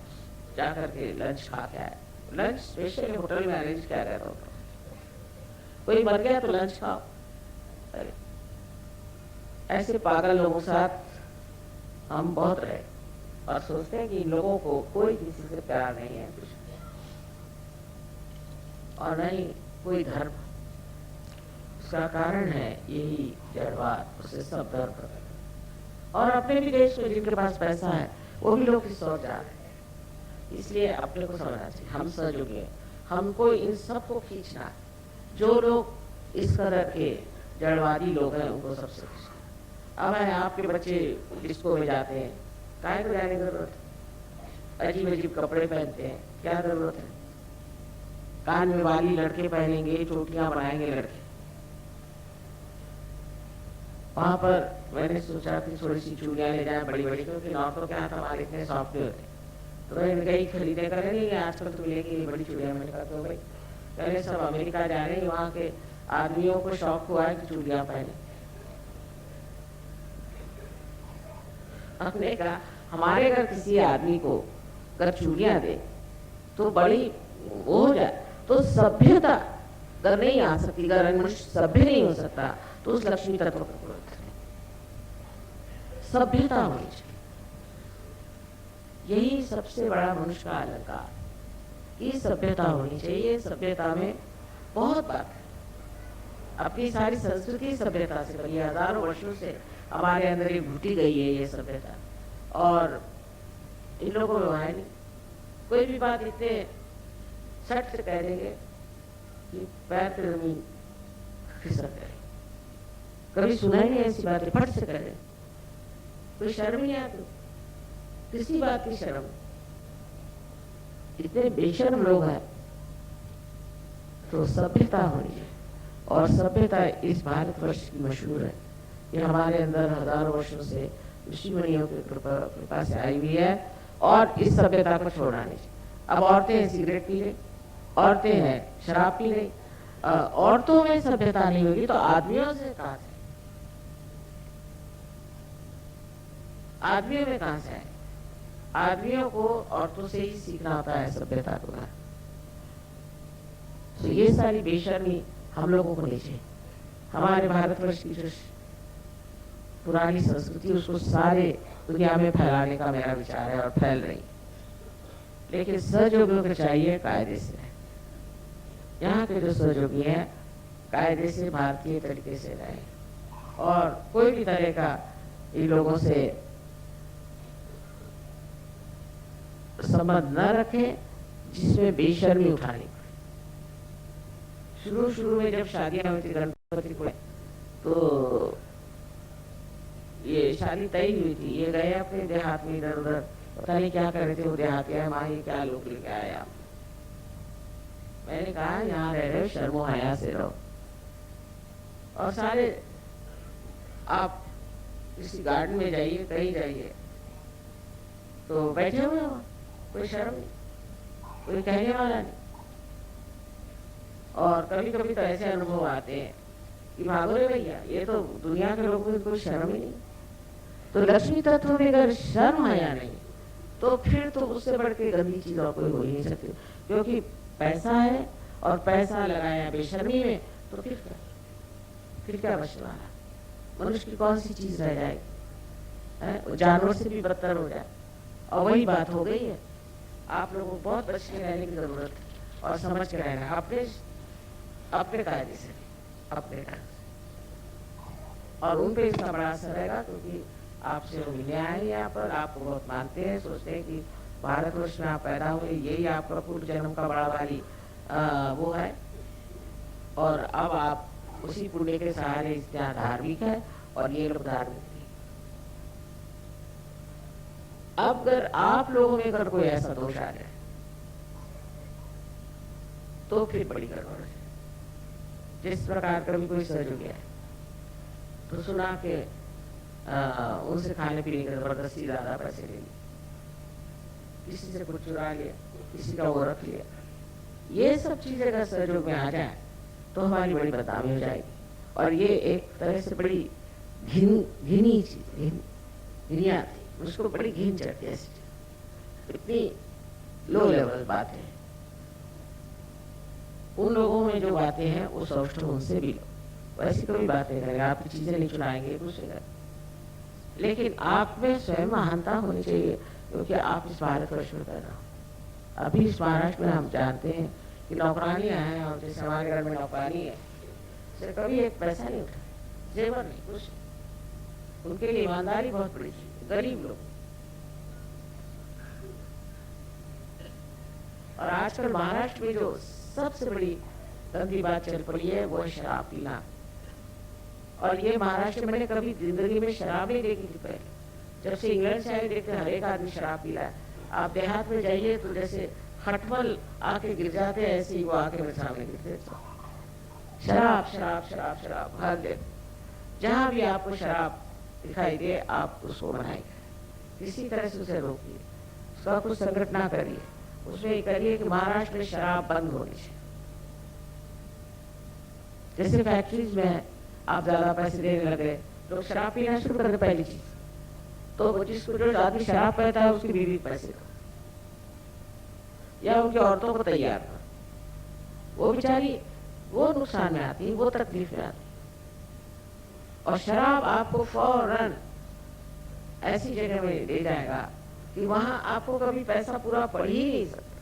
C: जा करके लंच खा के आए। लंच स्पेशल होटल में अरेंज किया गया था। कोई मर गया तो लंच खाओ। ऐसे पागल लोगों के साथ हम बहुत रहे और सोचते हैं कि इन लोगों को कोई किसी से प्यार नहीं है कुछ, और नहीं कोई धर्म। उसका कारण है यही जड़वाद, उससे सब डर कर। और अपने भी देश में जिनके पास पैसा है वो भी लोग इस ओर जा रहे हैं। इसलिए अपने को समझना चाहिए, हम सहयोगी हैं, हमको इन सबको खींचना है। जो लोग इस कदर के जड़वादी लोग हैं उनको सबसे कुछ। अब है आपके बच्चे डिस्को में जाते हैं, काहे को जाने की जरूरत है? अजीब अजीब कपड़े पहनते हैं, क्या जरूरत है? कान में वाली लड़के पहनेंगे, चोटियां बनाएंगे लड़के। वहां पर मैंने सोचा कि थोड़ी सी चूड़ियां ले जाए बड़ी बड़ी, क्योंकि नौतों के हाथ हमारे इतने सॉफ्ट होते। तो मैंने गई खरीदने का, नहीं आजकल तो मिलेगी बड़ी चूड़ियां। मैंने कहा तो भाई पहले सब अमेरिका जा रहे हैं, वहाँ के आदमियों को शौक हुआ है कि चूड़ियां पहने। हमने कहा हमारे अगर किसी आदमी को अगर चूड़ियां दे तो बड़ी वो हो जाए, तो सभ्यता अगर नहीं आ सकती, अगर मनुष्य सभ्य नहीं हो सकता तो उस लक्ष्मी तत्व का ग्रोथ है। सभ्यता होनी चाहिए, यही सबसे बड़ा मनुष्य का अलंकार की सभ्यता होनी चाहिए। सभ्यता में बहुत बात है, अपनी सारी संस्कृति सभ्यता से बनी, हजारों वर्षों से हमारे अंदर ये घुटी गई है ये सभ्यता, और इन लोगों में है नहीं। कोई भी बात इतने सट से कह देंगे कि पैर पे जमीन खिसक गई। कभी सुना ही नहीं ऐसी बातें, फट से कह दे, कोई शर्म नहीं आती किसी बात की शर्म। इतने बेशर्म लोग हैं। तो सभ्यता होनी है, और सभ्यता इस भारतवर्ष की मशहूर है। ये हमारे अंदर हजारों वर्षों से ऋषि मुनियों की कृपा से आई हुई है, और इस सभ्यता को छोड़ना नहीं। अब औरतें हैं सिगरेट पी रही, औरतें हैं शराब पी रही, औरतों में सभ्यता नहीं होगी तो आदमियों से कहां से? आदमियों में कहां से है? आदमियों को औरतों से ही सीखना होता है सभ्यता को। तो ये सारी बेशर्मी हम लोगों को नहीं चाहिए। हमारे भारतवर्ष की जो पुरानी संस्कृति उसको सारे दुनिया में फैलाने का मेरा विचार है, और फैल रही, लेकिन सहयोगियों को चाहिए कायदे से। यहाँ के जो सहयोगी हैं कायदे से भारतीय तरीके से रहे, और कोई भी तरह का इन लोगों से संबंध न रखें जिसमें बेशर्मी उठानी पड़े। शुरू में जब शादियां हुई थी गणपति को, तो ये शादी तय हुई थी, ये गए अपने देहात में इधर उधर, पता नहीं क्या कर रहे थे वो देहाती है, माँ ये क्या लोग लेके आए आप। मैंने कहा यहाँ रह रहे हो शर्मो हया से रहो, और सारे आप किसी गार्डन में जाइए कहीं जाइए तो बैठे हुए हो, कोई शर्म नहीं, कोई कहने वाला नहीं। और कभी कभी तो ऐसे अनुभव आते हैं कि भागो रे भैया, ये तो दुनिया के लोगों को कोई शर्म ही नहीं। तो लक्ष्मी तत्व में अगर शर्म आया नहीं तो फिर तो उससे बढ़ के गंदी चीज और कोई हो ही नहीं सकती, क्योंकि पैसा है और पैसा लगाया बेशर्मी में, तो फिर क्या बचने वाला? मनुष्य की कौन सी चीज रह जाएगी? जानवर से भी बदतर हो जाए। और वही बात हो गई है। आप लोगों को बहुत बच के रहने की जरूरत है, और समझ के रहना अपने कायदे से, अपने कायदे से। और उन पे इसका बड़ा असर रहेगा, क्योंकि आपसे वो मिलने आए यहाँ पर, आपको बहुत मानते हैं, सोचते हैं कि भारतवर्ष में आप पैदा हुए, यही आपका पूर्व जन्म का बड़ा भारी वो है, और अब आप उसी पुण्य के सहारे इतना धार्मिक है, और ये लोग धार्मिक नहीं। अब अगर आप लोगों में अगर कोई ऐसा दोष आ जाए तो फिर बड़ी गड़बड़ है। जिस प्रकार कभी कोई सहयोगी है तो सुना के उनसे खाने पीने की जबरदस्ती ज्यादा पैसे ले लिए, किसी से कुछ चुरा लिया, किसी का वो रख लिया, ये सब चीजें अगर सहयोग में आ जाए तो हमारी बड़ी बदनामी हो जाएगी। और ये एक तरह से बड़ी घिनी चीज, घिनी आती, उसको बड़ी घिन चढ़ती है। इतनी लो लेवल बातें, उन लोगों में जो बातें हैं वो सौष्ठ उनसे भी लो, वैसी कोई बातें करेंगे, आपकी चीजें नहीं चुराएंगे दूसरे का। लेकिन आप में स्वयं महानता होनी चाहिए, क्योंकि आप इस भारतवर्ष में पैदा हो। अभी इस महाराष्ट्र में हम जानते हैं कि नौकरानियां हैं, और जैसे हमारे घर में नौकरानी है, सिर्फ कभी एक पैसा नहीं उठा, जेवर नहीं, कुछ। उनके लिए ईमानदारी बहुत बड़ी चीज, गरीब लोग। और आजकल महाराष्ट्र में जो सबसे बड़ी गंदी बात चल पड़ी है वो है शराब पीना। और ये महाराष्ट्र में मैंने कभी जिंदगी में शराब नहीं देखी थी पहले। जब से इंग्लैंड से आए देखते हर एक आदमी शराब पी रहा है। आप देहात में जाइए तो जैसे खटमल आके गिर जाते हैं, ऐसे ही वो आके मेरे सामने गिरते। शराब शराब शराब शराब हर दिन जहाँ भी आपको शराब दिखाई दे आप उसको बनाइए, किसी तरह से उसे रोकिए, उसका कुछ संकट ना करिए, उसमें ये करिए कि महाराष्ट्र में शराब बंद होनी चाहिए। जैसे फैक्ट्रीज में आप ज्यादा पैसे देने लगे, लोग शराब पीना शुरू कर दे पहली चीज, तो वो जिसको जो आदमी शराब पीता है उसकी बीवी पैसे दो या उनकी औरतों को तैयार करो, वो बेचारी वो नुकसान में आती, वो तकलीफ में आती। और शराब आपको फौरन ऐसी जगह में ले जाएगा कि वहां आपको कभी पैसा पूरा पड़ ही नहीं सकता।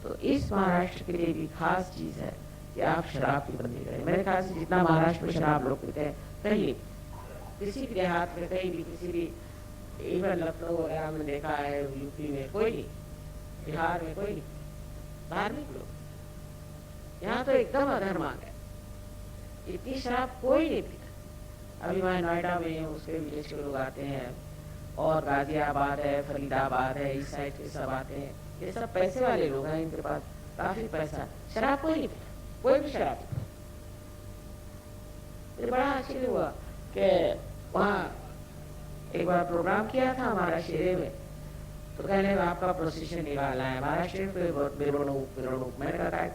C: तो इस महाराष्ट्र के लिए भी खास चीज है कि आप शराब की बंदी करें। मेरे ख्याल से जितना महाराष्ट्र में शराब लोग पीते हैं, कहीं किसी भी देहात में, कहीं भी किसी भी, इवन लखनऊ वगैरह में देखा है, यूपी में कोई नहीं, बिहार में कोई नहीं, धार्मिक लोग। यहाँ तो एकदम अधर्मांग है, इतनी शराब कोई नहीं पीता। अभी मैं नोएडा में हूँ, उसके विलेज के लोग आते हैं, और गाजियाबाद है, फरीदाबाद है, इस साइड के सब आते हैं। ये सब पैसे वाले लोग हैं, इनके पास काफी पैसा। शराब कोई नहीं पीता, कोई भी शराब पीता। फिर बड़ा आश्चर्य हुआ कि वहाँ एक बार प्रोग्राम किया था हमारा शेरे में, तो कहने आपका प्रोसेशन निकालना है महाराष्ट्र में, बहुत मिरवणूक। मैंने कहा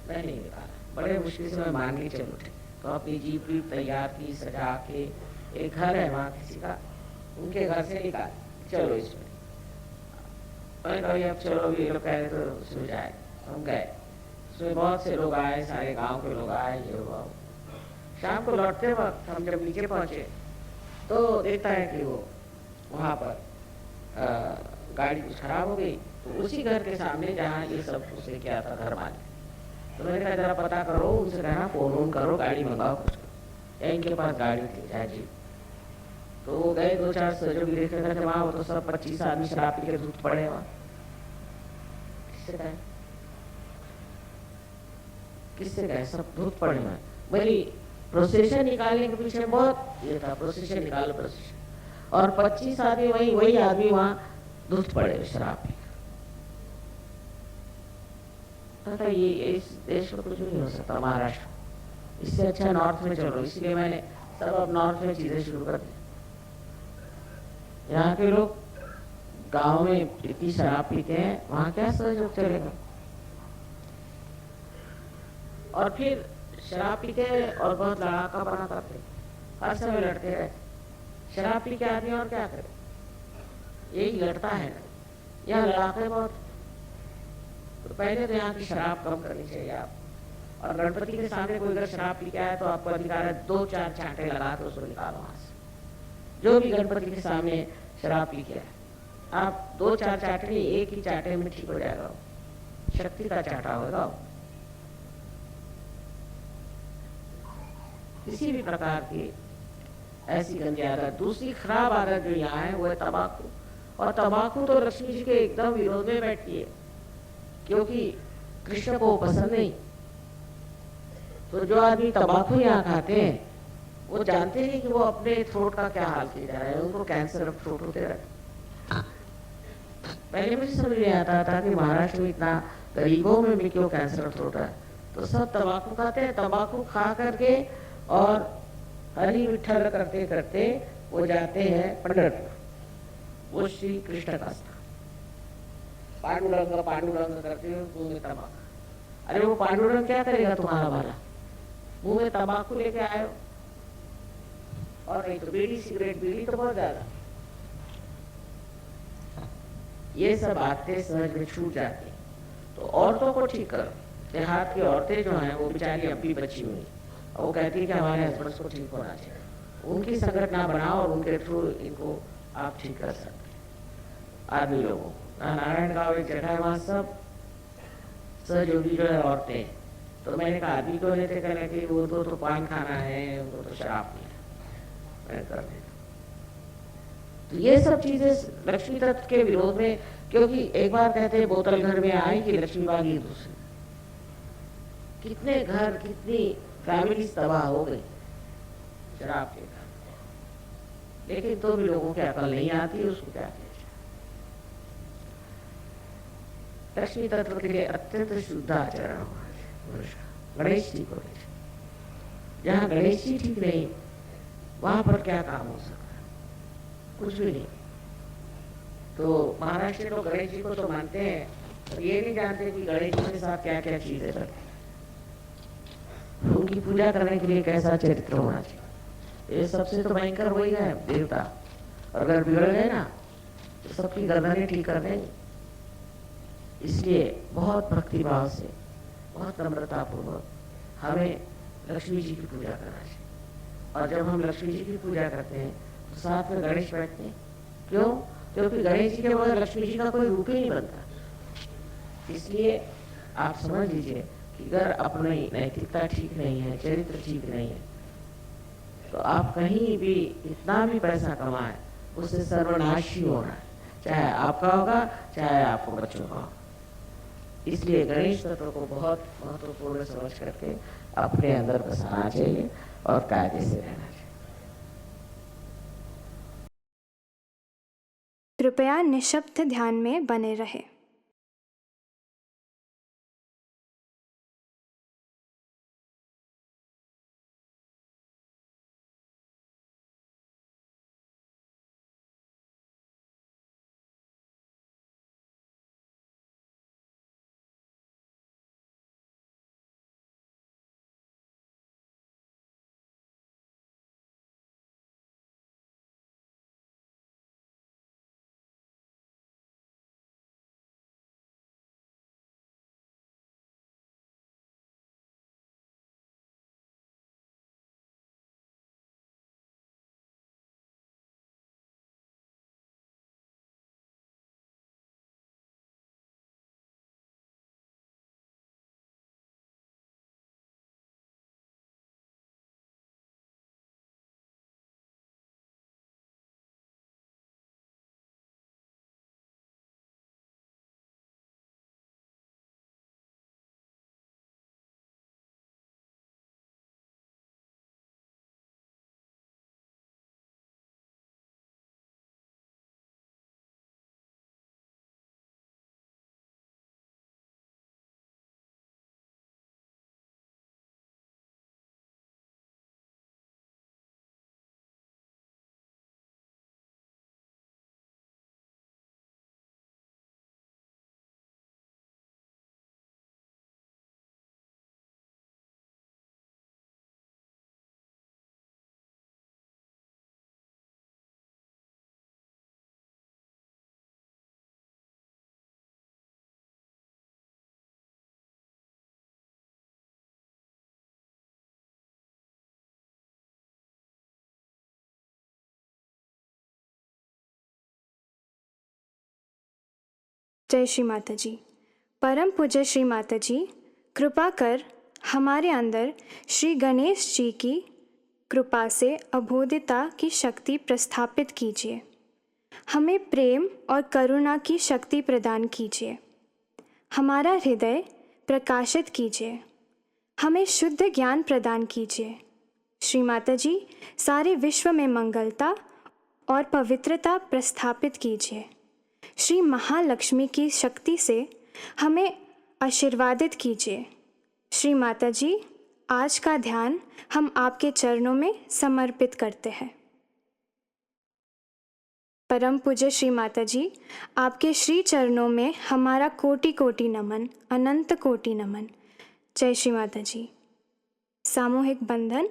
C: मैं नहीं निकाला, बड़े मुश्किल से मैं मान के चल उठे। तो अपनी जीप वीप तैयार की, सजा के, एक घर है वहाँ किसी का, उनके घर से निकाल, चलो इसमें। मैंने कहा अब चलो, ये लोग कह रहे तो उसमें जाए, हम गए। उसमें बहुत से लोग आए, सारे गांव के लोग आए, ये हुआ। शाम को लौटते वक्त हम जब नीचे पहुंचे तो देखता है कि वो वहाँ पर गाड़ी कुछ खराब हो गई, तो उसी घर के सामने जहाँ ये सब उसे किया था घर मालिक। तो मैंने कहा जरा पता करो, उनसे कहना फोन करो, गाड़ी मंगाओ कुछ, या इनके पास गाड़ी थी चाहे जी। तो वो गए, 2-4 जो भी देखे थे वहाँ, वो तो सब 25 आदमी शराब पी के धूत पड़े वहाँ। किससे गए? सब धूत पड़े वहाँ। मेरी प्रोसेशन निकालने के पीछे बहुत ये था, प्रोसेशन निकालो प्रोसेशन, और 25 आदमी वही आदमी वहाँ धूत पड़े शराब पी। ये इस देश में कुछ नहीं हो सकता महाराष्ट्र, इससे अच्छा नॉर्थ में चलो। इसलिए मैंने सब अब नॉर्थ में चीजें शुरू कर दी। यहाँ के लोग गांव में इतनी शराब पीते हैं, वहां क्या सहयोग चलेगा। और फिर शराब पीते हैं और बहुत लड़ाका बना करते, हर समय लड़ते रहते। शराब पी के आदमी और क्या करे, यही लड़ता है। यहाँ लड़ाके बहुत, तो पहले तो यहाँ की शराब कम करनी चाहिए आप। और गणपति के सामने कोई अगर शराब पी के आए तो आपको अधिकार है 2-4 चांटे लगा के उसको निकालो वहां से। जो भी गणपति के सामने शराब पी के आए, आप 2-4 चाटे नहीं, एक ही चाटे में ठीक हो जाएगा, शक्ति का चाटा होगा। किसी भी प्रकार की ऐसी गंदी आदत। दूसरी खराब आदत जो यहाँ है वो है तंबाकू। और तंबाकू तो लक्ष्मी जी के एकदम विरोध में बैठती है, क्योंकि कृष्ण को पसंद नहीं। तो जो आदमी तंबाकू यहाँ खाते हैं वो जानते हैं कि वो अपने थ्रोट का क्या हाल किया जा रहा है, उनको कैंसर ऑफ थ्रोट होते रहते। पहले मुझे समझ नहीं आता था कि महाराष्ट्र में इतना गरीबों में भी क्यों कैंसर ऑफ थ्रोट है। तो सब तंबाकू खाते हैं, तंबाकू खा करके और हरि विठल करते करते वो जाते हैं पंढरपुर, वो श्री कृष्ण का स्थान। पांडुरंग पांडुरंग करते हुए मुंह में तंबाकू। अरे वो पांडुरंग क्या करेगा तुम्हारा भला, मुंह में तंबाकू लेके आए हो। और नहीं तो बीड़ी सिगरेट, बीड़ी तो बहुत ज्यादा। ये सब बातें समझ में छूट जाती। तो औरतों को ठीक करो। देहात की औरतें जो हैं वो बेचारी अब भी बची हुई, वो कहती है कि हमारे हस्बैंड को ठीक होना चाहिए। उनकी संगत ना बनाओ और उनके थ्रू इनको आप ठीक कर सकते आदमी लोगों। नारायण गांव एक जगह है, वहाँ सब सहयोगी जो है औरतें। तो मैंने कहा आदमी को लेते कहने की वो तो पान खाना है, उनको तो शराब पीना। तो ये सब चीजें लक्ष्मी तत्व के विरोध में, क्योंकि एक बार कहते हैं बोतल घर में आई कि लक्ष्मी बागी दूसरी। कितने घर, कितनी फैमिली तबाह हो गई शराब के कारण, लेकिन तो भी लोगों की अकल नहीं आती, उसको क्या किया जाए। लक्ष्मी तत्व के लिए अत्यंत शुद्ध आचरण होना चाहिए। गणेश जी को जहाँ गणेश जी ठीक नहीं, वहां पर क्या काम हो सकता है? कुछ भी नहीं। तो महाराष्ट्र लोग गणेश जी को तो मानते हैं, पर ये नहीं जानते कि गणेश जी के साथ क्या क्या चीजें रहती, उनकी पूजा करने के लिए कैसा चरित्र होना चाहिए। ये सबसे तो भयंकर वही है देवता, और अगर बिगड़ गए ना तो सबकी गर्दनें ठीक कर देंगे। इसलिए बहुत भक्ति भाव से, बहुत नम्रता पूर्वक हमें लक्ष्मी जी की पूजा करना चाहिए। और जब हम लक्ष्मी जी की पूजा करते हैं तो साथ में गणेश बैठते हैं। क्यों? क्योंकि गणेश जी के बगैर लक्ष्मी जी का कोई रूप ही नहीं बनता। इसलिए आप समझ लीजिए कि अगर अपनी नैतिकता ठीक नहीं है, चरित्र ठीक नहीं है, तो आप कहीं भी इतना भी पैसा कमाएं, उससे सर्वनाश ही होना है, चाहे आपका होगा चाहे आपको बच्चों का होगा। इसलिए गणेश तत्व को बहुत महत्वपूर्ण समझ करके अपने अंदर बसाना चाहिए और कायदे से रहना चाहिए।
A: कृपया निशब्द ध्यान में बने रहे। जय श्री माता जी। परम पूज्य श्री माता जी, कृपा कर हमारे अंदर श्री गणेश जी की कृपा से अबोधिता की शक्ति प्रस्थापित कीजिए। हमें प्रेम और करुणा की शक्ति प्रदान कीजिए। हमारा हृदय प्रकाशित कीजिए। हमें शुद्ध ज्ञान प्रदान कीजिए। श्री माता जी, सारे विश्व में मंगलता और पवित्रता प्रस्थापित कीजिए। श्री महालक्ष्मी की शक्ति से हमें आशीर्वादित कीजिए। श्री माता जी, आज का ध्यान हम आपके चरणों में समर्पित करते हैं। परम पूज्य श्री माता जी, आपके श्री चरणों में हमारा कोटि कोटि नमन, अनंत कोटि नमन। जय श्री माता जी। सामूहिक बंधन।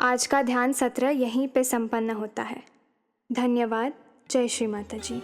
A: आज का ध्यान सत्र यहीं पे संपन्न होता है। धन्यवाद। जय श्री माता जी।